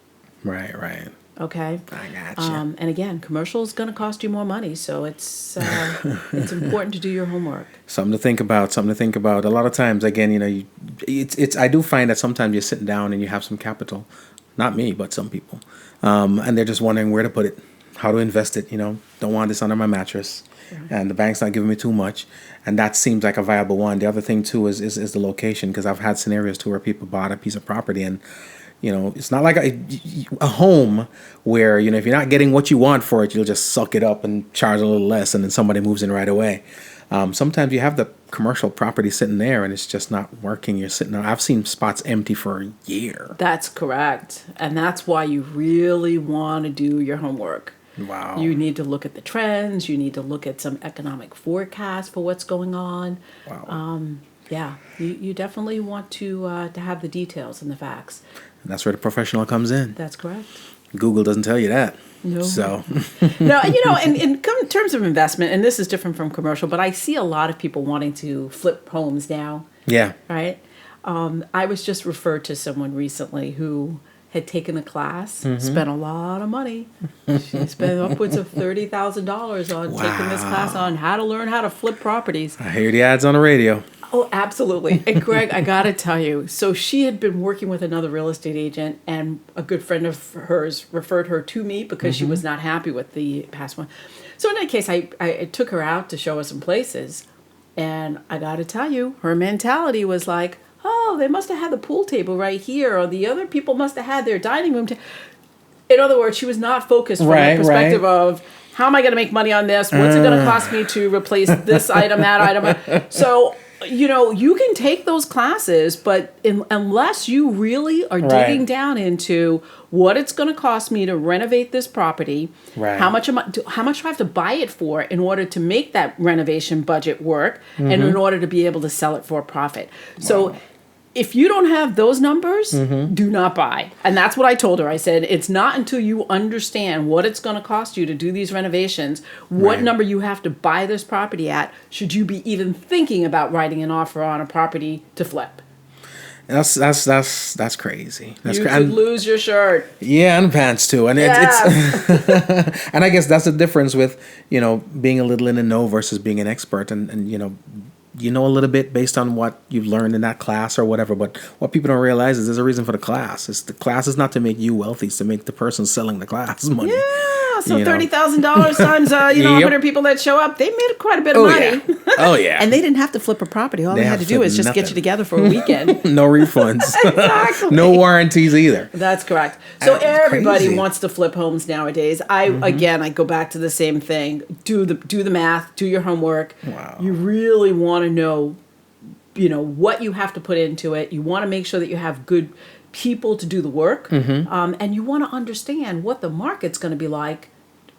Right. Okay. I gotcha. And again, commercial is going to cost you more money, so it's important to do your homework. Something to think about. A lot of times, again, I do find that sometimes you're sitting down and you have some capital, not me, but some people, and they're just wondering where to put it, how to invest it. Don't want this under my mattress, and the bank's not giving me too much, and that seems like a viable one. The other thing too is the location, because I've had scenarios too where people bought a piece of property and it's not like a home where, if you're not getting what you want for it, you'll just suck it up and charge a little less, and then somebody moves in right away. Sometimes you have the commercial property sitting there and it's just not working. You're sitting there. I've seen spots empty for a year. That's correct. And that's why you really want to do your homework. Wow. You need to look at the trends. You need to look at some economic forecasts for what's going on. Wow. Yeah, you definitely want to have the details and the facts. And that's where the professional comes in. That's correct. Google doesn't tell you that. No. So. No, in terms of investment, and this is different from commercial, but I see a lot of people wanting to flip homes now. Yeah. Right? I was just referred to someone recently who had taken a class, spent a lot of money. She spent upwards of $30,000 on taking this class on how to learn how to flip properties. I hear the ads on the radio. Oh, absolutely. And Greg, I got to tell you, so she had been working with another real estate agent, and a good friend of hers referred her to me because she was not happy with the past one. So in that case, I took her out to show her some places, and I got to tell you, her mentality was like, oh, they must have had the pool table right here, or the other people must have had their dining room. In other words, she was not focused from the perspective of, how am I going to make money on this? What's it going to cost me to replace this item, that item? So, you can take those classes, but unless you really are digging down into what it's going to cost me to renovate this property, how much do I have to buy it for in order to make that renovation budget work, and in order to be able to sell it for a profit. So if you don't have those numbers, do not buy. And that's what I told her. I said, it's not until you understand what it's going to cost you to do these renovations, what number you have to buy this property at, should you be even thinking about writing an offer on a property to flip. That's crazy. You could lose your shirt. Yeah, and pants too. And it's and I guess that's the difference with, being a little in the know versus being an expert, and you know a little bit based on what you've learned in that class or whatever. But what people don't realize is there's a reason for the class. The class is not to make you wealthy. It's to make the person selling the class money. Yeah, so $30,000 times 100 people that show up, they made quite a bit of money. Yeah. Oh yeah. And they didn't have to flip a property. All they had to do is just get you together for a weekend. No refunds. Exactly. No warranties either. That's correct. So everybody crazy. wants to flip homes nowadays. I go back to the same thing. Do the math, do your homework. Wow. You really want to know, what you have to put into it. You want to make sure that you have good people to do the work. And you want to understand what the market's going to be like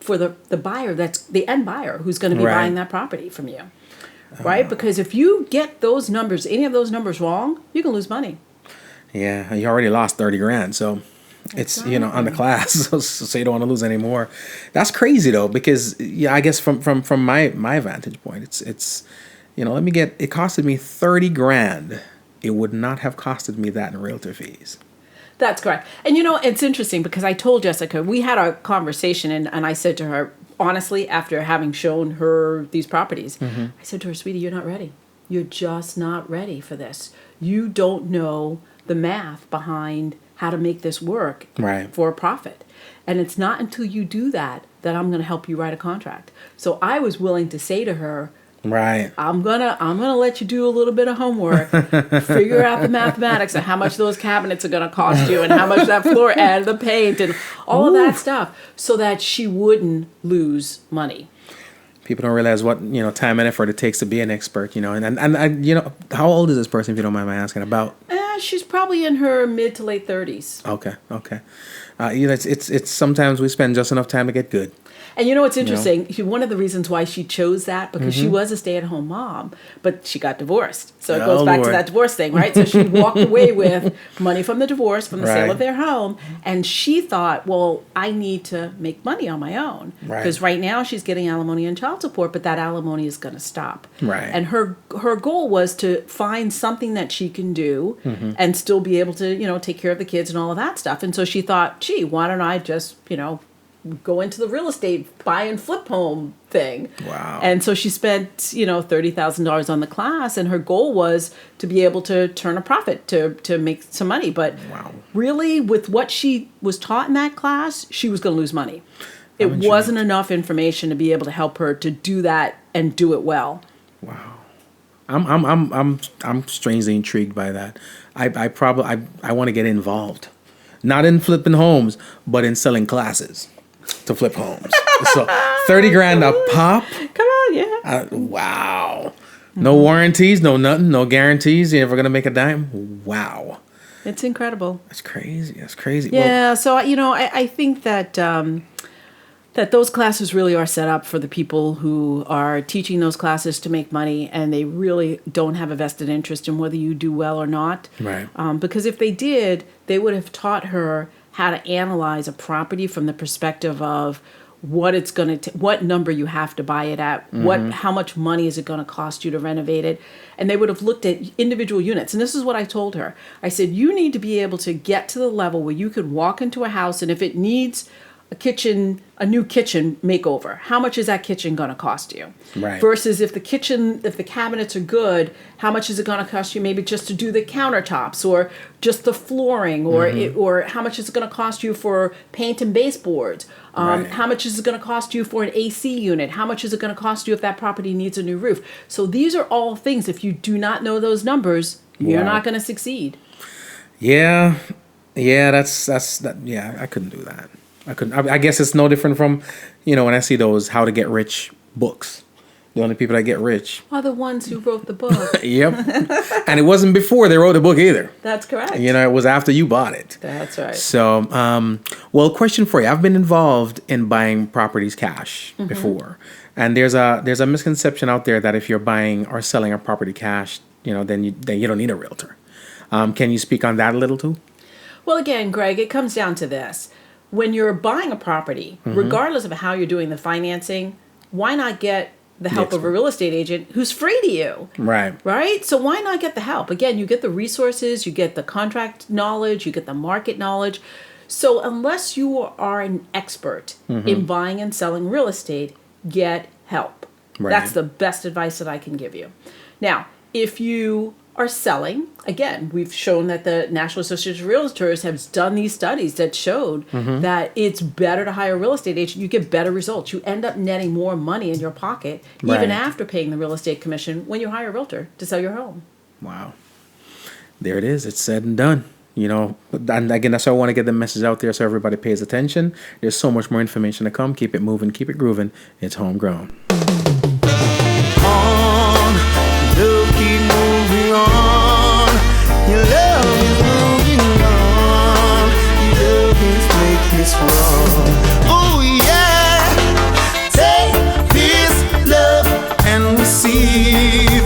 for the buyer, that's the end buyer who's going to be buying that property from you. Right? Because if you get those numbers, any of those numbers wrong, you can lose money. Yeah, you already lost 30 grand, so it's on the class, so you don't want to lose any more. That's crazy though, because I guess from my vantage point, it's it costed me 30 grand. It would not have costed me that in realtor fees. That's correct. And it's interesting because I told Jessica, we had a conversation, and I said to her, honestly, after having shown her these properties, I said to her, sweetie, you're not ready. You're just not ready for this. You don't know the math behind how to make this work for a profit. And it's not until you do that I'm going to help you write a contract. So I was willing to say to her, I'm gonna let you do a little bit of homework, figure out the mathematics of how much those cabinets are gonna cost you, and how much that floor and the paint and all of that stuff, so that she wouldn't lose money. People don't realize what time and effort it takes to be an expert. And how old is this person, if you don't mind my asking? About she's probably in her mid to late 30s. Okay. It's sometimes we spend just enough time to get good. And it's interesting. One of the reasons why she chose that, because she was a stay-at-home mom, but she got divorced. So it goes back to that divorce thing, right? So she walked away with money from the divorce, from the sale of their home, and she thought, well, I need to make money on my own. Because right now she's getting alimony and child support, but that alimony is going to stop. Right. And her goal was to find something that she can do and still be able to, take care of the kids and all of that stuff. And so she thought, gee, why don't I just, go into the real estate buy and flip home thing. Wow. And so she spent, $30,000 on the class, and her goal was to be able to turn a profit, to make some money. But really, with what she was taught in that class, she was going to lose money. It wasn't enough information to be able to help her to do that and do it well. Wow. I'm strangely intrigued by that. I want to get involved. Not in flipping homes, but in selling classes to flip homes. So 30 grand a pop? Come on, yeah. Wow. No warranties, no nothing, no guarantees. You're never going to make a dime? Wow. It's incredible. That's crazy. Yeah, well, so, I think that that those classes really are set up for the people who are teaching those classes to make money, and they really don't have a vested interest in whether you do well or not. Right. Because if they did, they would have taught her how to analyze a property from the perspective of what it's going to, what number you have to buy it at, how much money is it going to cost you to renovate it, and they would have looked at individual units. And this is what I told her. I said, you need to be able to get to the level where you could walk into a house, and if it needs a new kitchen makeover. How much is that kitchen going to cost you? Right. Versus if the cabinets are good, how much is it going to cost you maybe just to do the countertops or just the flooring or how much is it going to cost you for paint and baseboards? Right. How much is it going to cost you for an AC unit? How much is it going to cost you if that property needs a new roof? So these are all things, if you do not know those numbers, you're Wow. not going to succeed. Yeah, that's that. Yeah, I couldn't do that. I couldn't. I guess it's no different from, when I see those how to get rich books. The only people that get rich. Are the ones who wrote the book. Yep. And it wasn't before they wrote the book either. That's correct. It was after you bought it. That's right. So, question for you. I've been involved in buying properties cash before, and there's a misconception out there that if you're buying or selling a property cash, then you don't need a realtor. Can you speak on that a little too? Well, again, Greg, it comes down to this. When you're buying a property, regardless of how you're doing the financing, why not get the help of a real estate agent who's free to you? Right. Right? So why not get the help? Again, you get the resources, you get the contract knowledge, you get the market knowledge. So unless you are an expert in buying and selling real estate, get help. Right. That's the best advice that I can give you. Now, if you are selling, again, we've shown that the National Association of Realtors has done these studies that showed that it's better to hire a real estate agent. You get better results. You end up netting more money in your pocket, Right. even after paying the real estate commission, when you hire a realtor to sell your home. Wow. There it is. It's said and done. And again, that's why I want to get the message out there so everybody pays attention. There's so much more information to come. Keep it moving. Keep it grooving. It's Homegrown. Keep moving on. Your love is moving on. Your love is making me strong. Oh yeah. Take this love and receive.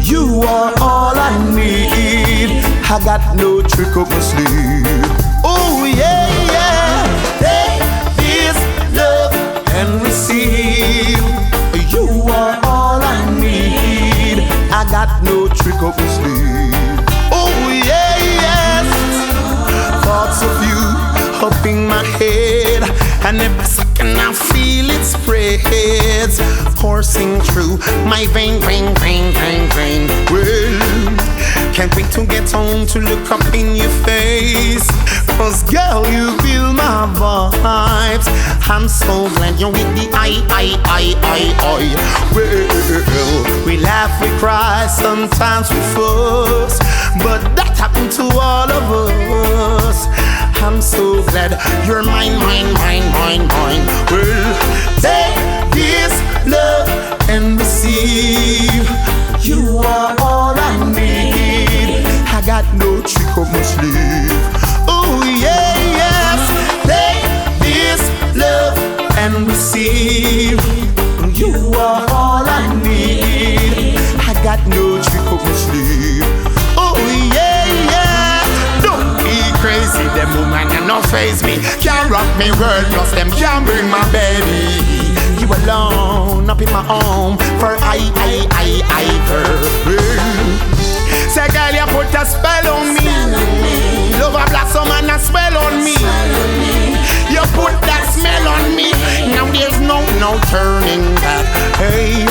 You are all I need. I got no trick up my sleeve. Oh yeah, yeah. Take this love and receive. You are all I need. I got no trick up my sleeve. Oh yeah, yes. Thoughts of you up in my head, and every second I feel it spreads, coursing through my vein. Well, can't wait to get home to look up in your face, 'cause girl, you feel my vibes. I'm so glad you're with the I. Well, we laugh, we cry, sometimes we fuss, but that happened to all of us. I'm so glad you're mine. Well, take this love and receive. You are all I need. I got no trick up my sleeve. Oh yeah, yes. Take this love and receive. You are all I need. I got no trick up my sleeve. Oh yeah, yeah. Don't be crazy, them woman and no face me. Can't rock me world, plus them can't bring my baby. You alone up in my home for I. Say girl, you put a spell on me. Love a blossom and a spell on me. You put that smell on me. Now there's no turning back. Hey,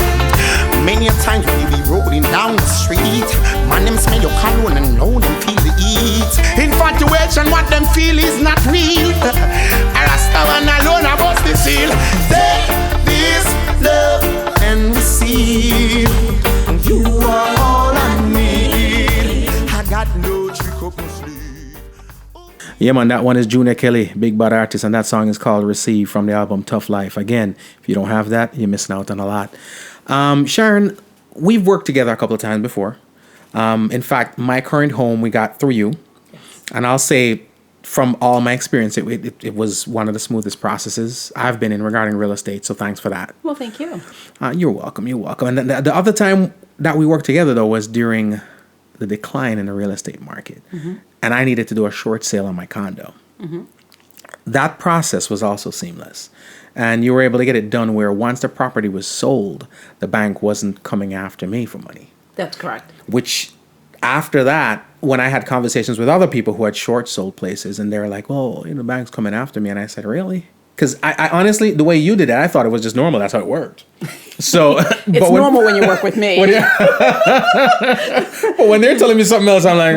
many a times when you be rolling down the street, man, them smell your cologne and know them feel the heat. Infatuation, what them feel is not real. A Rasta one alone about the seal. Take this love and receive. You are all I need. I got no trick up my sleeve. Yeah, man, that one is Junior Kelly, big bad artist, and that song is called Receive from the album Tough Life. Again, if you don't have that, you're missing out on a lot. Sharon, we've worked together a couple of times before. In fact, my current home we got through you. Yes. And I'll say from all my experience, it was one of the smoothest processes I've been in regarding real estate. So thanks for that. Well, thank you. You're welcome. You're welcome. And the other time that we worked together, though, was during the decline in the real estate market. Mm-hmm. And I needed to do a short sale on my condo. Mm-hmm. That process was also seamless. And you were able to get it done where once the property was sold, the bank wasn't coming after me for money. That's correct. Which, after that, when I had conversations with other people who had short sold places, and they were like, well, the bank's coming after me. And I said, really? Because I honestly, the way you did that, I thought it was just normal. That's how it worked. So It's normal when you work with me. But when they're telling me something else, I'm like,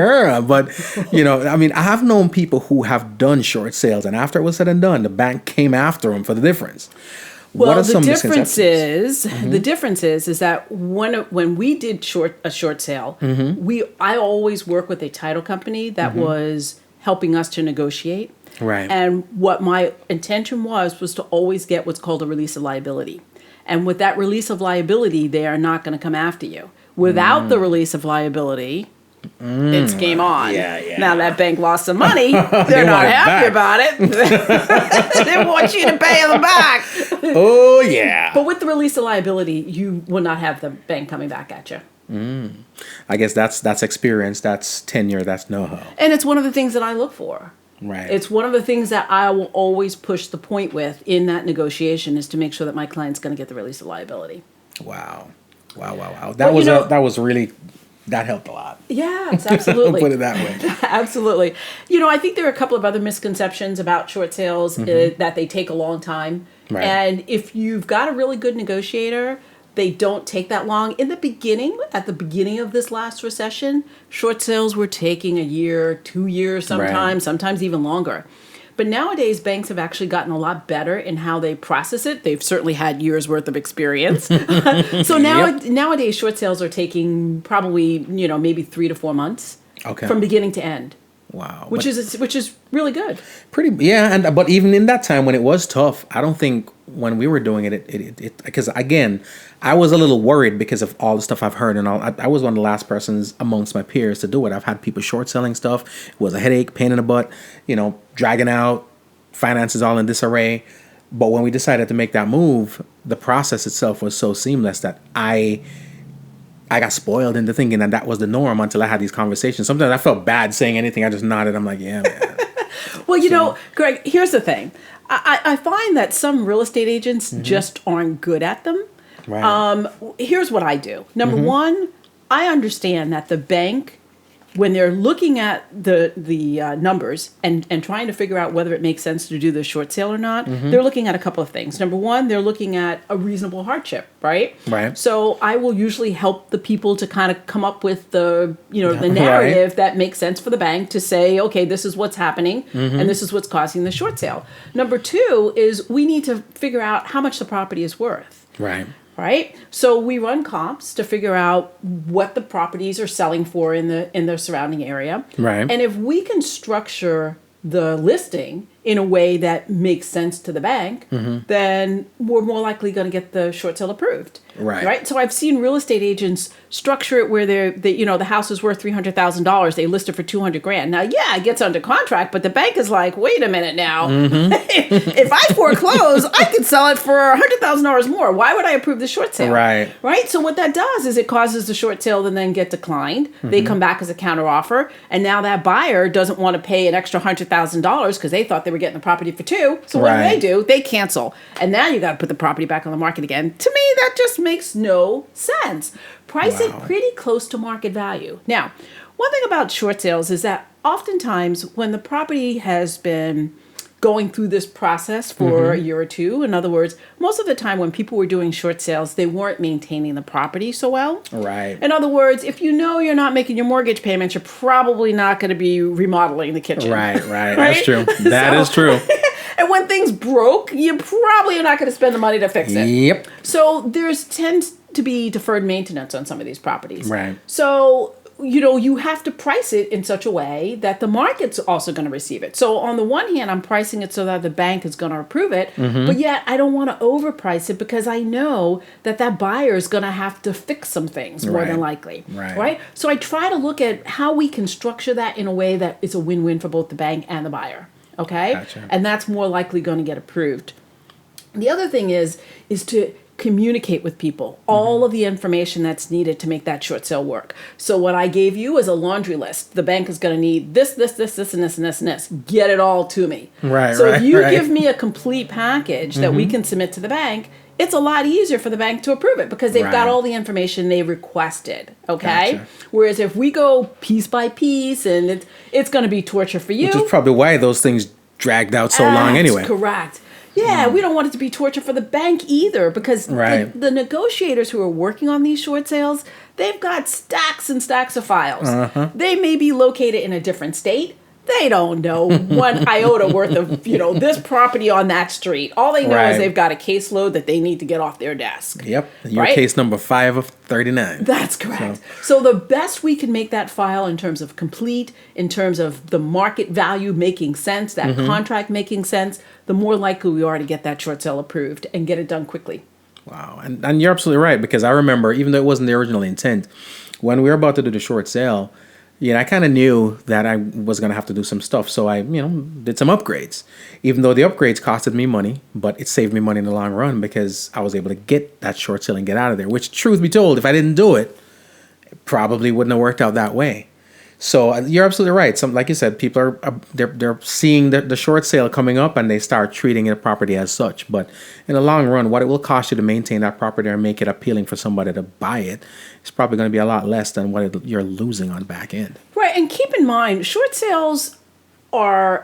But, I mean, I have known people who have done short sales, and after it was said and done, the bank came after them for the difference. Well, What are the some difference misconceptions? the difference is that when we did a short sale, I always work with a title company that was helping us to negotiate. Right. And what my intention was to always get what's called a release of liability. And with that release of liability, they are not going to come after you. Without the release of liability, it's game on. Yeah. Now that bank lost some money, they're not want it happy back. about it. They want you to pay them back. Oh, yeah. But with the release of liability, you will not have the bank coming back at you. I guess that's experience, that's tenure, that's know-how. And it's one of the things that I look for. Right. It's one of the things that I will always push the point with in that negotiation is to make sure that my client's going to get the release of liability. Wow. That But, was really, that helped a lot. Yes, absolutely. Put it that way. Absolutely. I think there are a couple of other misconceptions about short sales that they take a long time. Right. And if you've got a really good negotiator, they don't take that long. In the beginning, at the beginning of this last recession, short sales were taking a year, 2 years sometimes even longer. But nowadays, banks have actually gotten a lot better in how they process it. They've certainly had years worth of experience. So nowadays, short sales are taking probably, maybe 3 to 4 months from beginning to end. Wow. Which is really good. But even in that time when it was tough, I don't think when we were doing it because again, I was a little worried because of all the stuff I've heard and all. I was one of the last persons amongst my peers to do it. I've had people short selling stuff. It was a headache, pain in the butt, dragging out, finances all in disarray. But when we decided to make that move, the process itself was so seamless that I got spoiled into thinking that was the norm until I had these conversations. Sometimes I felt bad saying anything. I just nodded. I'm like, yeah, man. Well, Greg, here's the thing. I find that some real estate agents just aren't good at them. Right. Here's what I do. Number one, I understand that the bank, when they're looking at the numbers and trying to figure out whether it makes sense to do the short sale or not, they're looking at a couple of things. Number one, they're looking at a reasonable hardship, right? Right. So I will usually help the people to kind of come up with the narrative that makes sense for the bank to say, okay, this is what's happening and this is what's causing the short sale. Number two is we need to figure out how much the property is worth. Right. Right? So we run comps to figure out what the properties are selling for in the surrounding area. Right. And if we can structure the listing in a way that makes sense to the bank, then we're more likely going to get the short sale approved. Right. So I've seen real estate agents structure it where the house is worth $300,000. They list it for $200,000. Now, it gets under contract, but the bank is like, wait a minute now. If I foreclose, I could sell it for $100,000 more. Why would I approve the short sale? Right. So what that does is it causes the short sale to then get declined. They come back as a counter offer, and now that buyer doesn't want to pay an extra $100,000 because they thought they were getting the property for $2 million. So what do? They cancel, and now you got to put the property back on the market again. To me, that just makes no sense. Price it pretty close to market value. Now, one thing about short sales is that oftentimes when the property has been going through this process for a year or two, in other words, most of the time when people were doing short sales, they weren't maintaining the property so well. Right. In other words, if you're not making your mortgage payments, you're probably not going to be remodeling the kitchen. Right. That's true. That is true. And when things broke, you probably are not going to spend the money to fix it. Yep. So tends to be deferred maintenance on some of these properties. Right. So, you have to price it in such a way that the market's also going to receive it. So on the one hand, I'm pricing it so that the bank is going to approve it, but yet I don't want to overprice it because I know that buyer is going to have to fix some things more than likely. Right. So I try to look at how we can structure that in a way that it's a win-win for both the bank and the buyer. Okay? Gotcha. And that's more likely going to get approved. The other thing is to communicate with people all of the information that's needed to make that short sale work. So what I gave you is a laundry list. The bank is going to need this, and this, and this, and this. Get it all to me. So if you give me a complete package that we can submit to the bank, it's a lot easier for the bank to approve it because they've got all the information they requested. Okay. Gotcha. Whereas if we go piece by piece, and it's going to be torture for you. Which is probably why those things dragged out so long anyway. Correct. Yeah, we don't want it to be torture for the bank either, because Right. the negotiators who are working on these short sales, they've got stacks and stacks of files. They may be located in a different state. They don't know one iota worth of, this property on that street. All they know Right. is they've got a caseload that they need to get off their desk. Yep. Your Right? case number 5 of 39. That's correct. So the best we can make that file in terms of complete, in terms of the market value making sense, that contract making sense, the more likely we are to get that short sale approved and get it done quickly. Wow. And you're absolutely right, because I remember, even though it wasn't the original intent, when we were about to do the short sale, I kind of knew that I was going to have to do some stuff. So I, did some upgrades, even though the upgrades costed me money, but it saved me money in the long run because I was able to get that short sale and get out of there, which, truth be told, if I didn't do it, it probably wouldn't have worked out that way. So you're absolutely right. Like you said, people are they're seeing the short sale coming up and they start treating a property as such. But in the long run, what it will cost you to maintain that property and make it appealing for somebody to buy it is probably going to be a lot less than what you're losing on back end. Right, and keep in mind, short sales were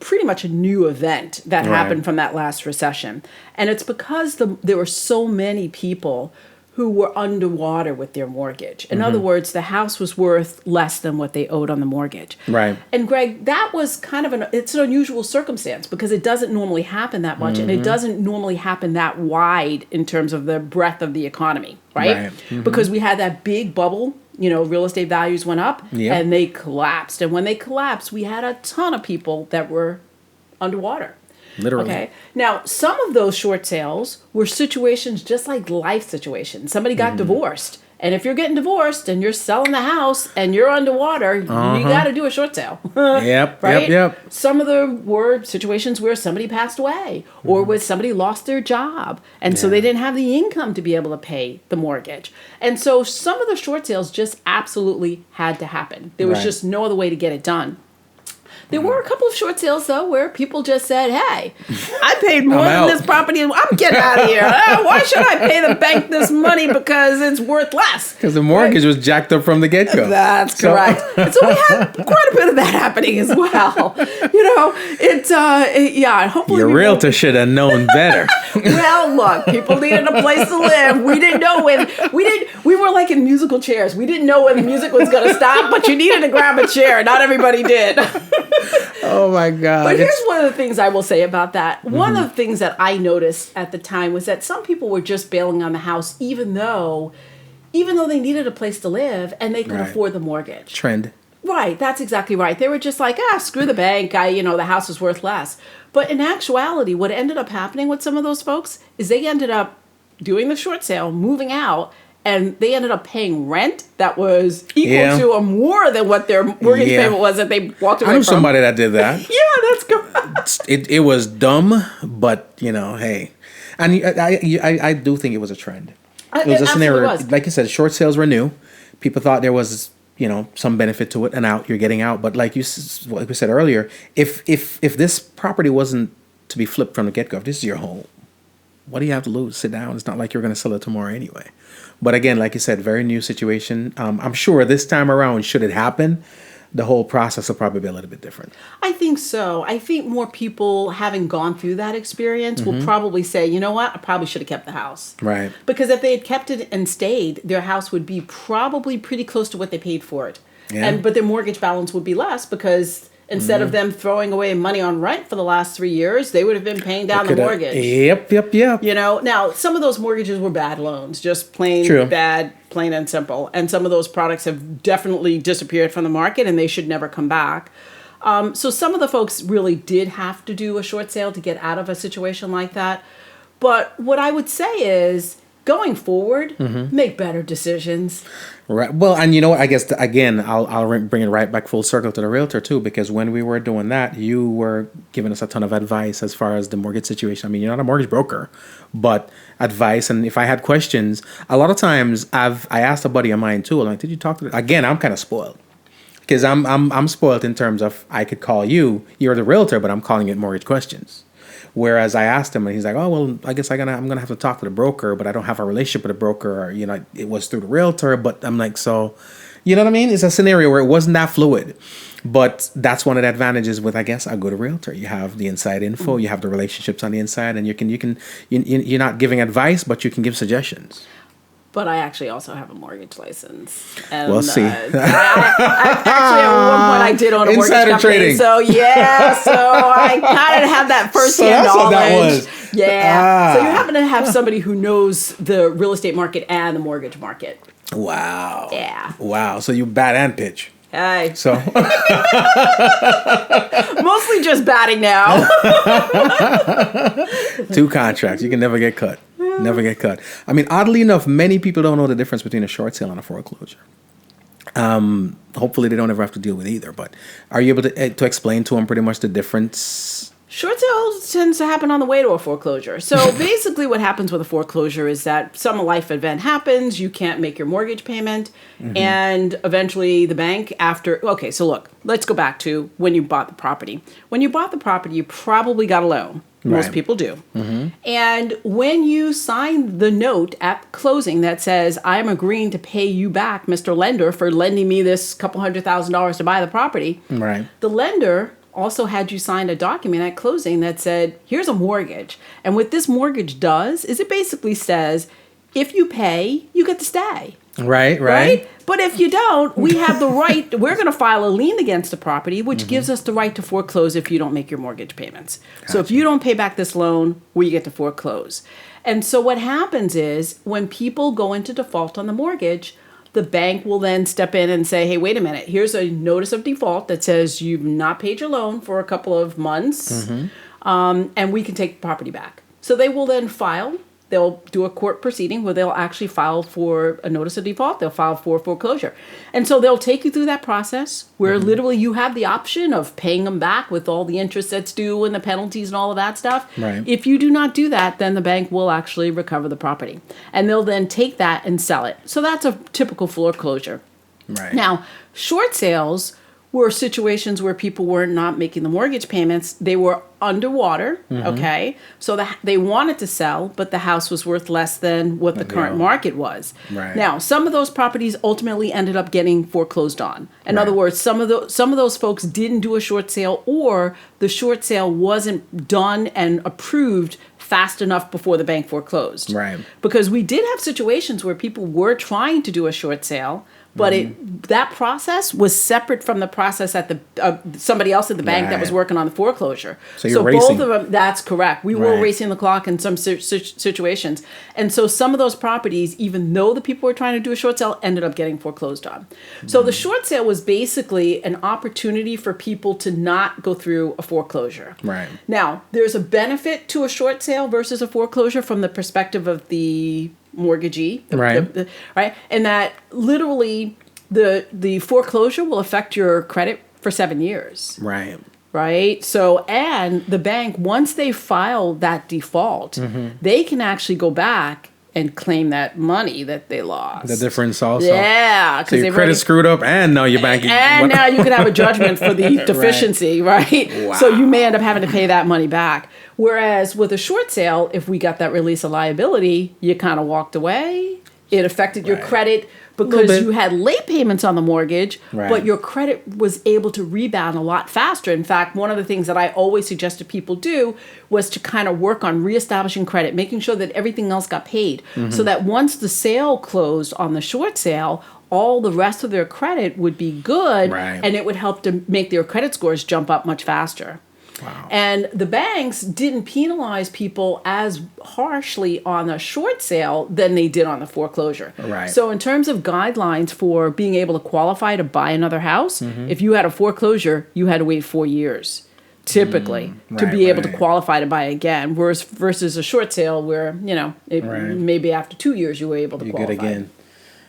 pretty much a new event that happened from that last recession. And it's because there were so many people who were underwater with their mortgage. In other words, the house was worth less than what they owed on the mortgage. Right. And Greg, that was kind of it's an unusual circumstance because it doesn't normally happen that much, and it doesn't normally happen that wide in terms of the breadth of the economy, right? Because we had that big bubble, real estate values went up and they collapsed. And when they collapsed, we had a ton of people that were underwater. Literally. Okay. Now, some of those short sales were situations just like life situations. Somebody got divorced. And if you're getting divorced and you're selling the house and you're underwater, you got to do a short sale. Yep. Right? Yep. Some of them were situations where somebody passed away or where somebody lost their job. And so they didn't have the income to be able to pay the mortgage. And so some of the short sales just absolutely had to happen. There was just no other way to get it done. There were a couple of short sales, though, where people just said, hey, I paid more than this property. I'm getting out of here. Why should I pay the bank this money because it's worth less? Because the mortgage was jacked up from the get-go. That's correct. And so we had quite a bit of that happening as well. Hopefully Your realtor should have known better. Well, look, people needed a place to live. We didn't know when. We were like in musical chairs. We didn't know when the music was going to stop, but you needed to grab a chair. Not everybody did. Oh my God. But here's one of the things I will say about that. One of the things that I noticed at the time was that some people were just bailing on the house, even though they needed a place to live and they could afford the mortgage. Trend. Right, that's exactly right. They were just like, screw the bank. The house is worth less. But in actuality, what ended up happening with some of those folks is they ended up doing the short sale, moving out, and they ended up paying rent that was equal to or more than what their mortgage payment was that they walked away I knew from. somebody that did that. That's correct. It was dumb, but hey, and I do think it was a trend. It was a scenario, like you said, short sales were new. People thought there was some benefit to it, and you're getting out. But like we said earlier, if this property wasn't to be flipped from the get go, if this is your home, what do you have to lose? Sit down. It's not like you're going to sell it tomorrow anyway. But again, like you said, very new situation. I'm sure this time around, should it happen, the whole process will probably be a little bit different. I think so. I think more people having gone through that experience will probably say, you know what, I probably should have kept the house. Right. Because if they had kept it and stayed, their house would be probably pretty close to what they paid for it. Yeah. But their mortgage balance would be less because instead of them throwing away money on rent for the last 3 years, they would have been paying down the mortgage. Yep. Now some of those mortgages were bad loans, just plain bad, plain and simple. And some of those products have definitely disappeared from the market and they should never come back. So some of the folks really did have to do a short sale to get out of a situation like that. But what I would say is, going forward, make better decisions. Right. Well, and you know what? I guess, again, I'll bring it right back full circle to the realtor, too, because when we were doing that, you were giving us a ton of advice as far as the mortgage situation. I mean, you're not a mortgage broker, but advice. And if I had questions, a lot of times I asked a buddy of mine, too. I'm like, did you talk to Again, I'm kind of spoiled. Because I'm spoiled in terms of I could call you. You're the realtor, but I'm calling it mortgage questions. Whereas I asked him, and he's like, "Oh well, I guess I'm gonna have to talk to the broker, but I don't have a relationship with the broker, or it was through the realtor." But I'm like, so, you know what I mean? It's a scenario where it wasn't that fluid. But that's one of the advantages with, I guess, a good realtor. You have the inside info, you have the relationships on the inside, and you're not giving advice, but you can give suggestions. But I actually also have a mortgage license. And, We'll see. I actually, at one point, I did own a mortgage Insider company. trading. So, I kind of have that first-hand that's what that knowledge. was. Yeah. So you happen to have somebody who knows the real estate market and the mortgage market. Wow. Yeah. Wow. So you bat and pitch. Hey. So Mostly just batting now. 2 contracts. You can never get cut. Never get cut. I mean, oddly enough, many people don't know the difference between a short sale and a foreclosure. Hopefully they don't ever have to deal with either. But are you able to explain to them pretty much the difference? Short sales tends to happen on the way to a foreclosure. So basically what happens with a foreclosure is that some life event happens, you can't make your mortgage payment, and eventually the bank so look, let's go back to when you bought the property. When you bought the property, you probably got a loan. Most Right. people do. And when you sign the note at closing that says, I'm agreeing to pay you back, Mr. Lender, for lending me this couple $100,000 to buy the property, Right. the lender also had you sign a document at closing that said, here's a mortgage. And what this mortgage does is it basically says, if you pay, you get to stay. Right. But if you don't, we have the right, we're going to file a lien against the property, which gives us the right to foreclose if you don't make your mortgage payments. So if you don't pay back this loan, we get to foreclose. And so what happens is when people go into default on the mortgage, the bank will then step in and say, hey, wait a minute, here's a notice of default that says you've not paid your loan for a couple of months, and we can take the property back. So they will then file. They'll do a court proceeding where they'll actually file for a notice of default. They'll file for foreclosure. And so they'll take you through that process where literally you have the option of paying them back with all the interest that's due and the penalties and all of that stuff. Right. If you do not do that, then the bank will actually recover the property. And they'll then take that and sell it. So that's a typical foreclosure. Right. Now, short sales were situations where people were not making the mortgage payments. They were underwater, okay? So they wanted to sell, but the house was worth less than what the current market was. Right. Now, some of those properties ultimately ended up getting foreclosed on. In other words, some of those folks didn't do a short sale, or the short sale wasn't done and approved fast enough before the bank foreclosed. Right. Because we did have situations where people were trying to do a short sale, but that process was separate from the process at the somebody else at the bank that was Right. working on the foreclosure. So you're both racing. of them, that's correct. We were Right. racing the clock in some situations. And so some of those properties, even though the people were trying to do a short sale, ended up getting foreclosed on. So the short sale was basically an opportunity for people to not go through a foreclosure. Right. Now, there's a benefit to a short sale versus a foreclosure from the perspective of the mortgagee, Right. right? And that literally the foreclosure will affect your credit for 7 years, Right. right? So, and the bank, once they file that default, they can actually go back and claim that money that they lost. The difference also. Yeah. So your credit screwed up, and now your bank. And now you could have a judgment for the deficiency, right? Wow. So you may end up having to pay that money back. Whereas with a short sale, if we got that release of liability, you kind of walked away. It affected your Right. credit Little because bit. you had late payments on the mortgage, Right. but your credit was able to rebound a lot faster. In fact, one of the things that I always suggested people do was to kind of work on reestablishing credit, making sure that everything else got paid, so that once the sale closed on the short sale, all the rest of their credit would be good, Right. and it would help to make their credit scores jump up much faster. Wow. And the banks didn't penalize people as harshly on a short sale than they did on the foreclosure. Right. So in terms of guidelines for being able to qualify to buy another house, if you had a foreclosure, you had to wait 4 years, typically, to right, be able to right. qualify to buy again. Whereas versus a short sale where, Right. maybe after 2 years you were able to You're qualify. good again.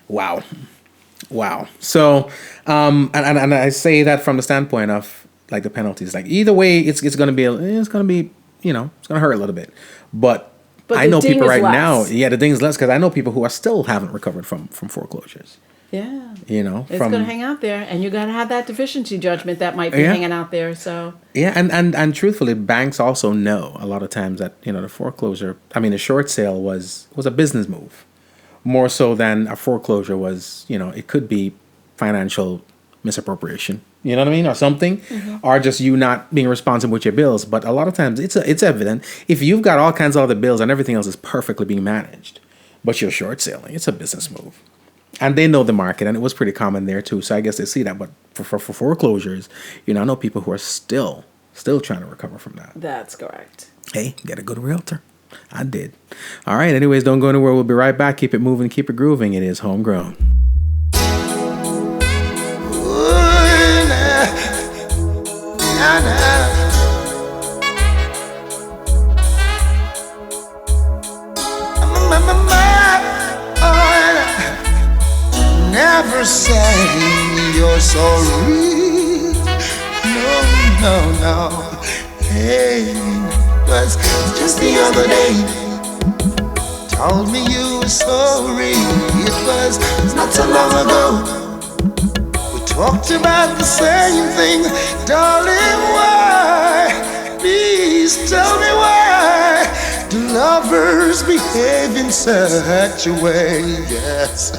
Wow. So, and I say that from the standpoint of like the penalties. Like either way, it's gonna be it's gonna hurt a little bit. But I the know ding people is right less. now. Yeah, the thing is less because I know people who are still haven't recovered from foreclosures. Yeah. It's It's going to hang out there, and you got to have that deficiency judgment that might be Yeah. hanging out there. So Yeah, and truthfully, banks also know a lot of times that the foreclosure. I mean, the short sale was a business move, more so than a foreclosure was. It could be financial misappropriation. You know what I mean? Or something. Or just you not being responsible with your bills. But a lot of times it's evident. If you've got all kinds of other bills and everything else is perfectly being managed, but you're short selling, it's a business move. And they know the market, and it was pretty common there too. So I guess they see that. But for foreclosures, I know people who are still trying to recover from that. That's correct. Hey, get a good realtor. I did. All right. Anyways, don't go anywhere. We'll be right back. Keep it moving. Keep it grooving. It is Homegrown. Never say you're sorry. No. Hey, was just the other day. Told me you were sorry. It was not so long ago. We talked about the same thing. Darling, why? Please tell me why do lovers behave in such a way? Yes.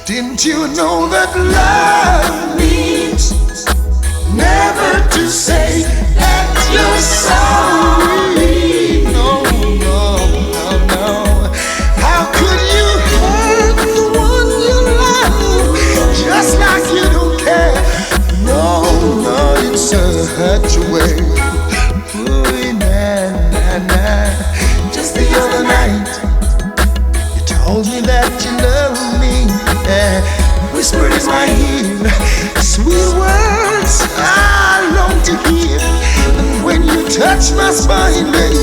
Didn't you know that love means never to say that you're sorry? No. How could you hurt the one you love just like you don't care? No, not in such a way. Ooh, nah. Just the other night, you told me that you love me. Whispered in my ear, sweet words I long to hear. And when you touched my spine, baby,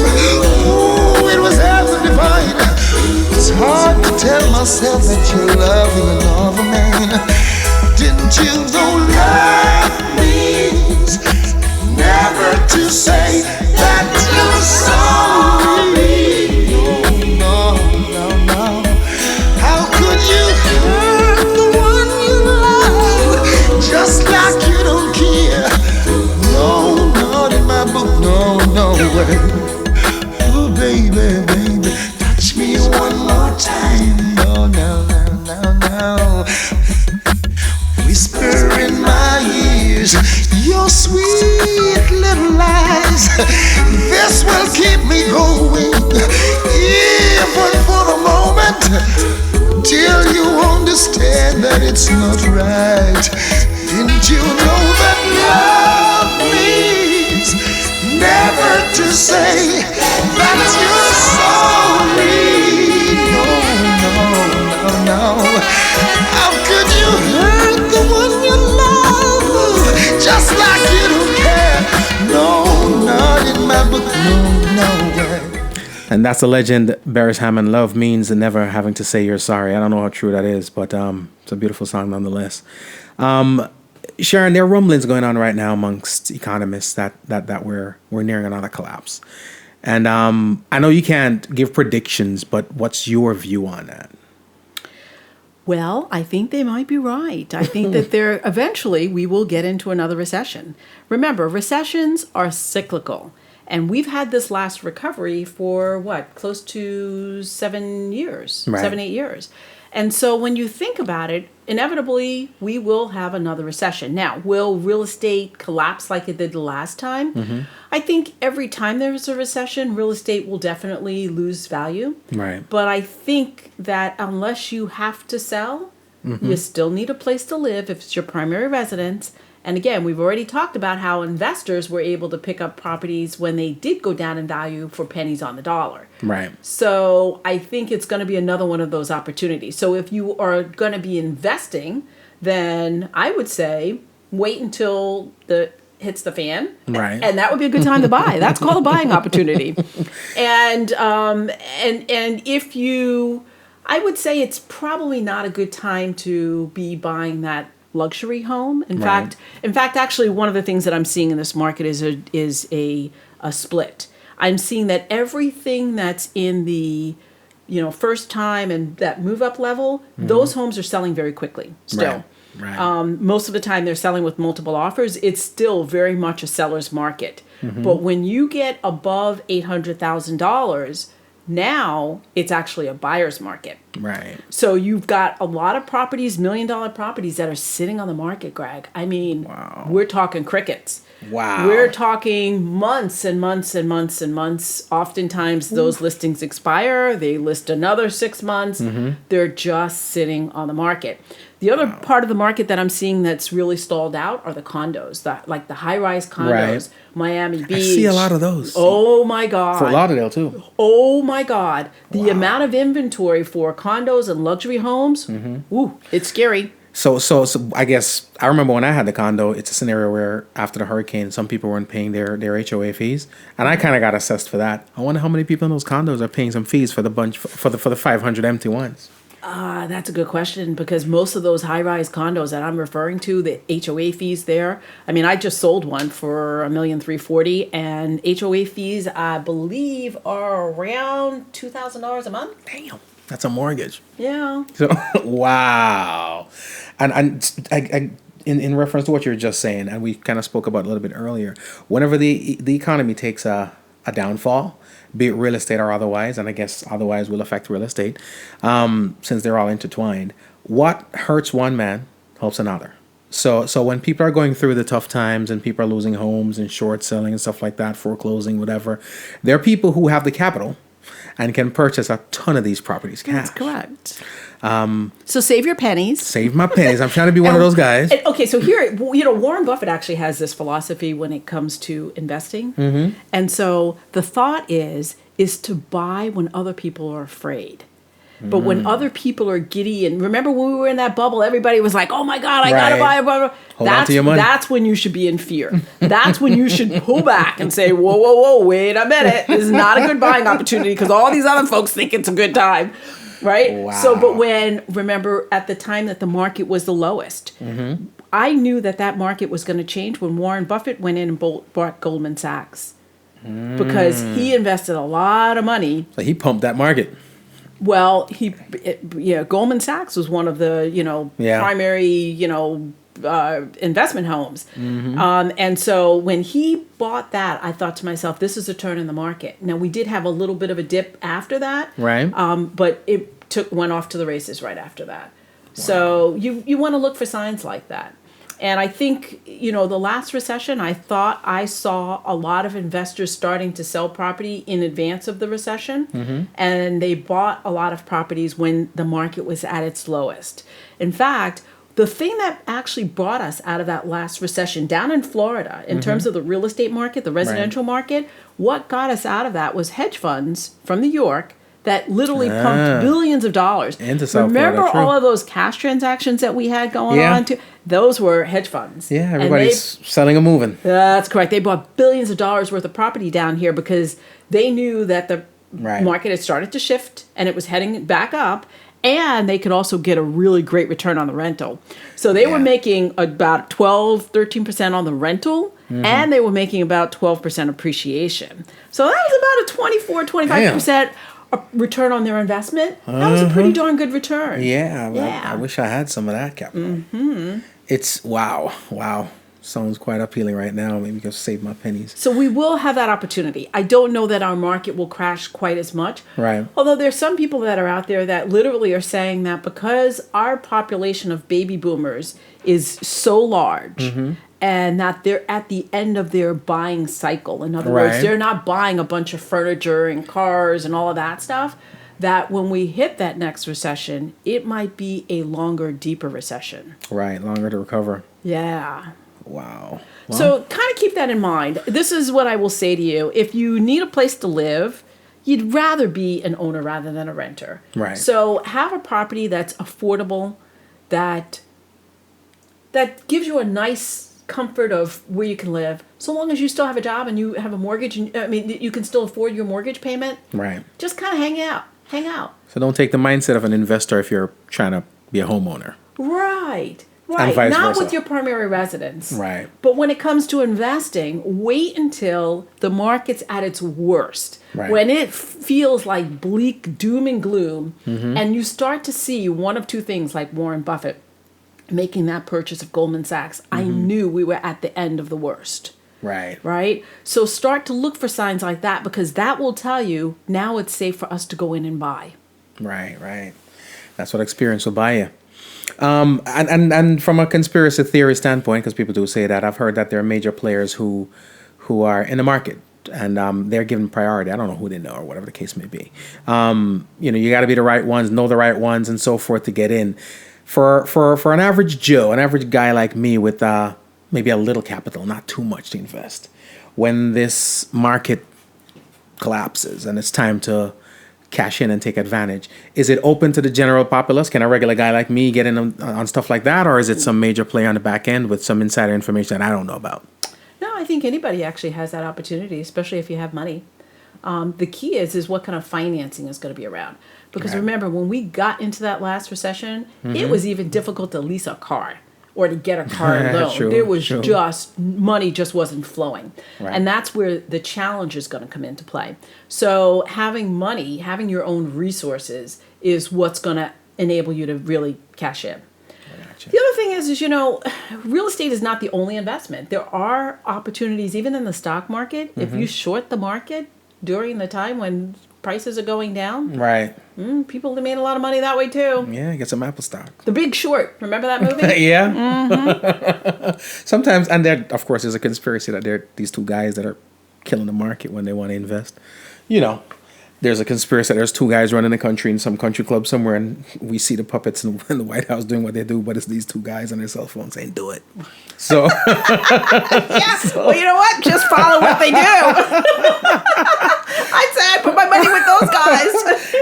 ooh, it was heaven divine. It's hard to tell myself that you're loving another man. Didn't you know love means never to say that you're sorry? No. How could you hurt the one you love just like you don't care? No, not in my book, no way. Oh, baby, touch me one more time. No. Whisper in my ears your sweet little lies. This will keep me going, even for a moment, till you understand that it's not right. Didn't you know that love means never to say that you're sorry? No. How could you hurt the one you love just like you don't care? No, not in my book, no way. And that's a legend, Beres Hammond. Love means never having to say you're sorry. I don't know how true that is, but it's a beautiful song nonetheless. Sharon, there are rumblings going on right now amongst economists that we're nearing another collapse. And I know you can't give predictions, but what's your view on that? Well, I think they might be right. I think that eventually we will get into another recession. Remember, recessions are cyclical. And we've had this last recovery for close to 7 years, right. 7, 8 years. And so when you think about it, inevitably we will have another recession. Now, will real estate collapse like it did the last time? Mm-hmm. I think every time there's a recession, real estate will definitely lose value. Right. But I think that unless you have to sell, you still need a place to live if it's your primary residence. And again, we've already talked about how investors were able to pick up properties when they did go down in value for pennies on the dollar. Right. So I think it's going to be another one of those opportunities. So if you are going to be investing, then I would say wait until the hits the fan. Right. And that would be a good time to buy. That's called a buying opportunity. And if you, I would say it's probably not a good time to be buying that luxury home. In fact, actually, one of the things that I'm seeing in this market is a split. I'm seeing that everything that's in the first time and that move up level, those homes are selling very quickly still. Right. Most of the time they're selling with multiple offers. It's still very much a seller's market. But when you get above $800,000, Now it's actually a buyer's market. Right. So you've got a lot of properties, $1 million properties that are sitting on the market, Greg. I mean, we're talking crickets. Wow. We're talking months and months and months and months. Oftentimes those listings expire. They list another 6 months. They're just sitting on the market. The other part of the market that I'm seeing that's really stalled out are the condos, like the high-rise condos, Right. Miami Beach. I see a lot of those. Oh my God. Fort Lauderdale too. Oh my God. The amount of inventory for condos and luxury homes, ooh, it's scary. So I guess I remember when I had the condo, it's a scenario where after the hurricane, some people weren't paying their HOA fees, and I kind of got assessed for that. I wonder how many people in those condos are paying some fees for the bunch for the 500 empty ones. That's a good question, because most of those high-rise condos that I'm referring to, the HOA fees there, I mean, I just sold one for $1,340,000, and HOA fees, I believe, are around $2,000 a month. Damn, that's a mortgage. Yeah. So wow, and I in reference to what you were just saying, and we kind of spoke about it a little bit earlier. Whenever the economy takes a downfall, be it real estate or otherwise, and I guess otherwise will affect real estate, since they're all intertwined. What hurts one man helps another. So when people are going through the tough times and people are losing homes and short selling and stuff like that, foreclosing, whatever, there are people who have the capital and can purchase a ton of these properties cash. That's correct. So save your pennies. Save my pennies. I'm trying to be one of those guys. Okay, so here, Warren Buffett actually has this philosophy when it comes to investing. And so the thought is to buy when other people are afraid. But when other people are giddy, and remember when we were in that bubble, everybody was like, oh my God, I gotta buy a bubble. Hold on to your money. That's when you should be in fear. That's when you should pull back and say, whoa, wait a minute. This is not a good buying opportunity because all these other folks think it's a good time. Right? Wow. So, but remember at the time that the market was the lowest, I knew that market was going to change when Warren Buffett went in and bought Goldman Sachs. Because he invested a lot of money. So he pumped that market. Well, Goldman Sachs was one of the, primary, investment homes. And so when he bought that, I thought to myself, this is a turn in the market. Now, we did have a little bit of a dip after that. Right. But it went off to the races right after that. Wow. So you want to look for signs like that. And I think, the last recession, I thought I saw a lot of investors starting to sell property in advance of the recession. And they bought a lot of properties when the market was at its lowest. In fact, the thing that actually brought us out of that last recession down in Florida, in terms of the real estate market, the residential market, what got us out of that was hedge funds from New York that literally pumped billions of dollars into South Remember Florida, all of those cash transactions that we had going on too? Those were hedge funds. Yeah, everybody's selling and moving. That's correct. They bought billions of dollars worth of property down here because they knew that the market had started to shift and it was heading back up. And they could also get a really great return on the rental. So they were making about 13% on the rental, and they were making about 12% appreciation. So that was about a 25% return on their investment. That was a pretty darn good return. I wish I had some of that capital. It's wow. Sounds quite appealing right now. Maybe go save my pennies. So we will have that opportunity. I don't know that our market will crash quite as much. Right. Although there's some people that are out there that literally are saying that because our population of baby boomers is so large and that they're at the end of their buying cycle. In other words, they're not buying a bunch of furniture and cars and all of that stuff, that when we hit that next recession, it might be a longer, deeper recession. Right. Longer to recover. Yeah. Wow. So kind of keep that in mind. This is what I will say to you. If you need a place to live, you'd rather be an owner rather than a renter. Right. So have a property that's affordable, that gives you a nice comfort of where you can live. So long as you still have a job and you have a mortgage, you can still afford your mortgage payment. Right. Just kind of hang out. So don't take the mindset of an investor if you're trying to be a homeowner. Right. And vice not versa. with your primary residence. Right. But when it comes to investing, wait until the market's at its worst. Right. When it feels like bleak doom and gloom, and you start to see one of two things, like Warren Buffett making that purchase of Goldman Sachs. I knew we were at the end of the worst. Right. Right? So start to look for signs like that, because that will tell you now it's safe for us to go in and buy. Right, right. That's what experience will buy you. And from a conspiracy theory standpoint, because people do say that, I've heard that there are major players who are in the market, and they're given priority. I don't know who they know or whatever the case may be. You got to be the right ones, know the right ones, and so forth to get in. For an average Joe, an average guy like me with maybe a little capital, not too much to invest, when this market collapses and it's time to cash in and take advantage, is it open to the general populace? Can a regular guy like me get in on stuff like that, or is it some major player on the back end with some insider information that I don't know about? No, I think anybody actually has that opportunity, especially if you have money. The key is what kind of financing is going to be around. Because remember, when we got into that last recession, it was even difficult to lease a car or to get a car loan. True, there was true. just, money just wasn't flowing. Right. And that's where the challenge is going to come into play. So having money, having your own resources is what's going to enable you to really cash in. The other thing is, real estate is not the only investment. There are opportunities, even in the stock market. If you short the market during the time when prices are going down, Right. People made a lot of money that way too. Yeah, get some Apple stock. The Big Short, remember that movie? Yeah. Mm-hmm. Sometimes, and there, of course, there's a conspiracy that there are these two guys that are killing the market when they want to invest. There's a conspiracy that there's two guys running the country in some country club somewhere, and we see the puppets in the White House doing what they do, but it's these two guys on their cell phone saying, do it. So, Yeah. Well, you know what? Just follow what they do. I'd say I put my money with those guys.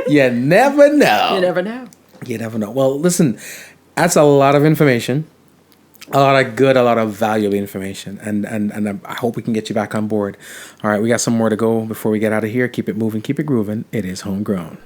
you never know. You never know. You never know. Well, listen, that's a lot of information. A lot of good, a lot of valuable information. And I hope we can get you back on board. All right, we got some more to go before we get out of here. Keep it moving, keep it grooving. It is Homegrown.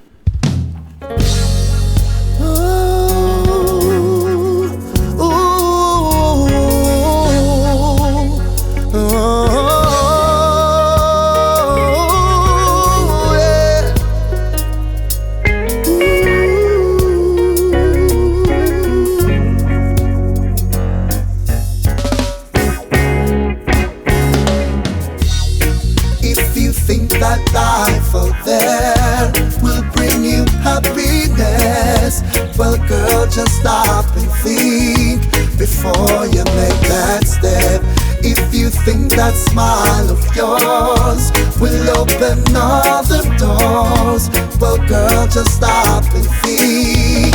Life out there will bring you happiness. Well, girl, just stop and think before you make that step. If you think that smile of yours will open all the doors, well, girl, just stop and think.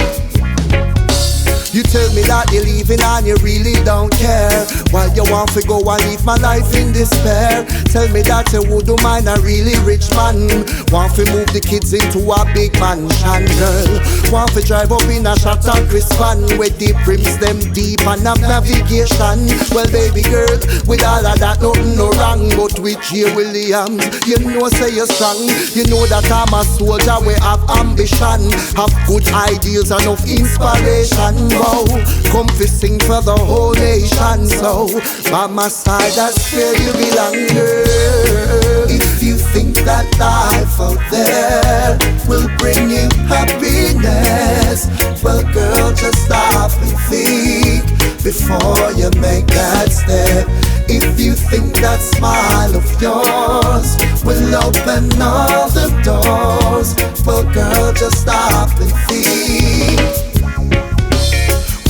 You tell me that you're leaving and you really don't care. Why you want to go and leave my life in despair? Tell me that you wouldn't mind a really rich man. Want to move the kids into a big mansion, girl. Want to drive up in a shot and crisp van where the rims them deep and have navigation. Well, baby girl, with all of that nothing no wrong. But with J. Williams, you know say you're strong. You know that I'm a soldier, we have ambition, have good ideals, enough inspiration. Wow, come to sing for the whole nation. So by my side, that's where you belong, girl. If you think that life out there will bring you happiness, well, girl, just stop and think before you make that step. If you think that smile of yours will open all the doors, well, girl, just stop and think.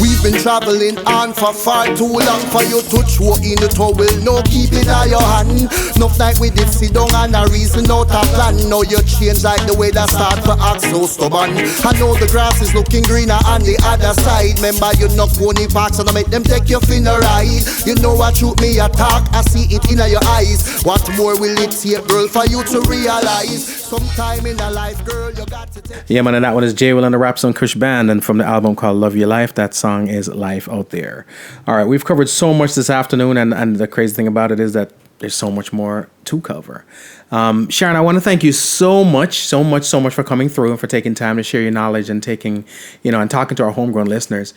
We've been traveling on for far too long for you to throw in the towel. No, keep it on your hand. Enough night we did sit down and a reason out a plan. Now you change like the way that start for act so stubborn. I know the grass is looking greener on the other side. Remember you knock pony parks and I make them take your finna ride. You know what truth me attack, I see it in your eyes. What more will it take, girl, for you to realize? Sometime in a life, girl, you got to take. Yeah, man, and that one is Jay Will and the Rap Song Kush Band, and from the album called Love Your Life, that song is Life Out There. All right, we've covered so much this afternoon, and the crazy thing about it is that there's so much more to cover. Sharon, I want to thank you so much for coming through and for taking time to share your knowledge and taking, and talking to our homegrown listeners.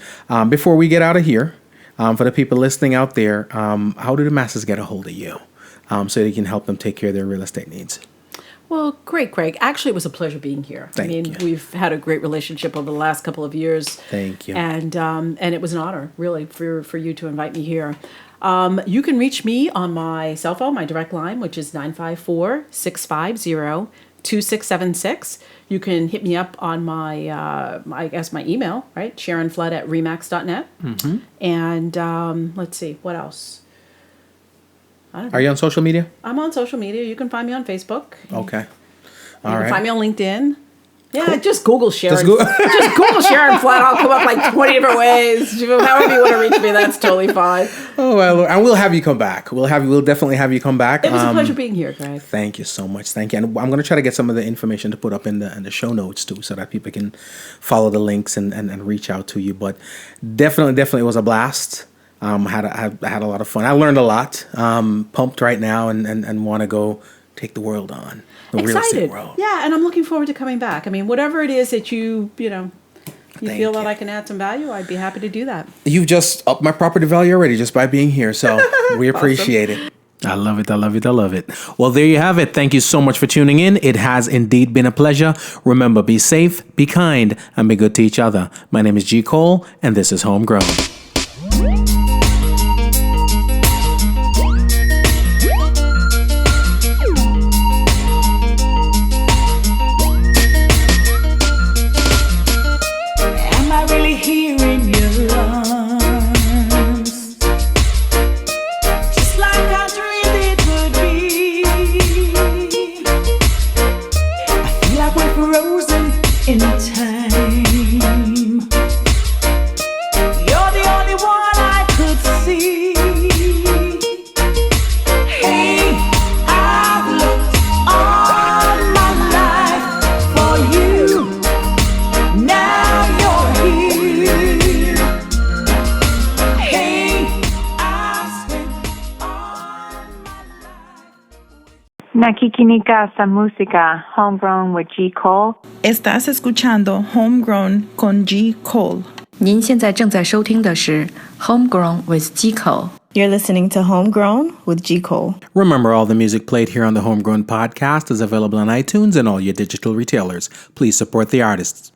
Before we get out of here, for the people listening out there, how do the masses get a hold of you so they can help them take care of their real estate needs? Well, great, Craig. Actually, it was a pleasure being here. Thank you. We've had a great relationship over the last couple of years. Thank you. And it was an honor, really, for you to invite me here. You can reach me on my cell phone, my direct line, which is 954-650-2676. You can hit me up on my email, right? SharonFlood@remax.net. And let's see, what else? Are you on social media? I'm on social media. You can find me on Facebook. Okay. You can find me on LinkedIn. Yeah, Cool. just Google Sharon. Just Google Sharon Flat. I'll come up like 20 different ways. However you want to reach me, that's totally fine. Oh, well, and we'll have you come back. We'll definitely have you come back. It was a pleasure being here, Greg. Thank you so much. Thank you. And I'm going to try to get some of the information to put up in the show notes too, so that people can follow the links and reach out to you. But definitely it was a blast. I had a lot of fun. I learned a lot. Pumped right now and want to go take the world on. The real estate world. Yeah, and I'm looking forward to coming back. I mean, whatever it is that you feel that I can add some value, I'd be happy to do that. You've just upped my property value already just by being here, so we appreciate it. I love it. I love it. I love it. Well, there you have it. Thank you so much for tuning in. It has indeed been a pleasure. Remember, be safe, be kind, and be good to each other. My name is G. Cole, and this is Homegrown. In time, you're the only one I could see. Hey, I've looked all my life for you. Now you're here. Hey, I've spent all my life. Nakikinika sa música, Homegrown with G. Cole. Estás escuchando Homegrown con G. Cole. 您现在正在收听的是 Homegrown with G. Cole. You're listening to Homegrown with G. Cole. Remember, all the music played here on the Homegrown podcast is available on iTunes and all your digital retailers. Please support the artists.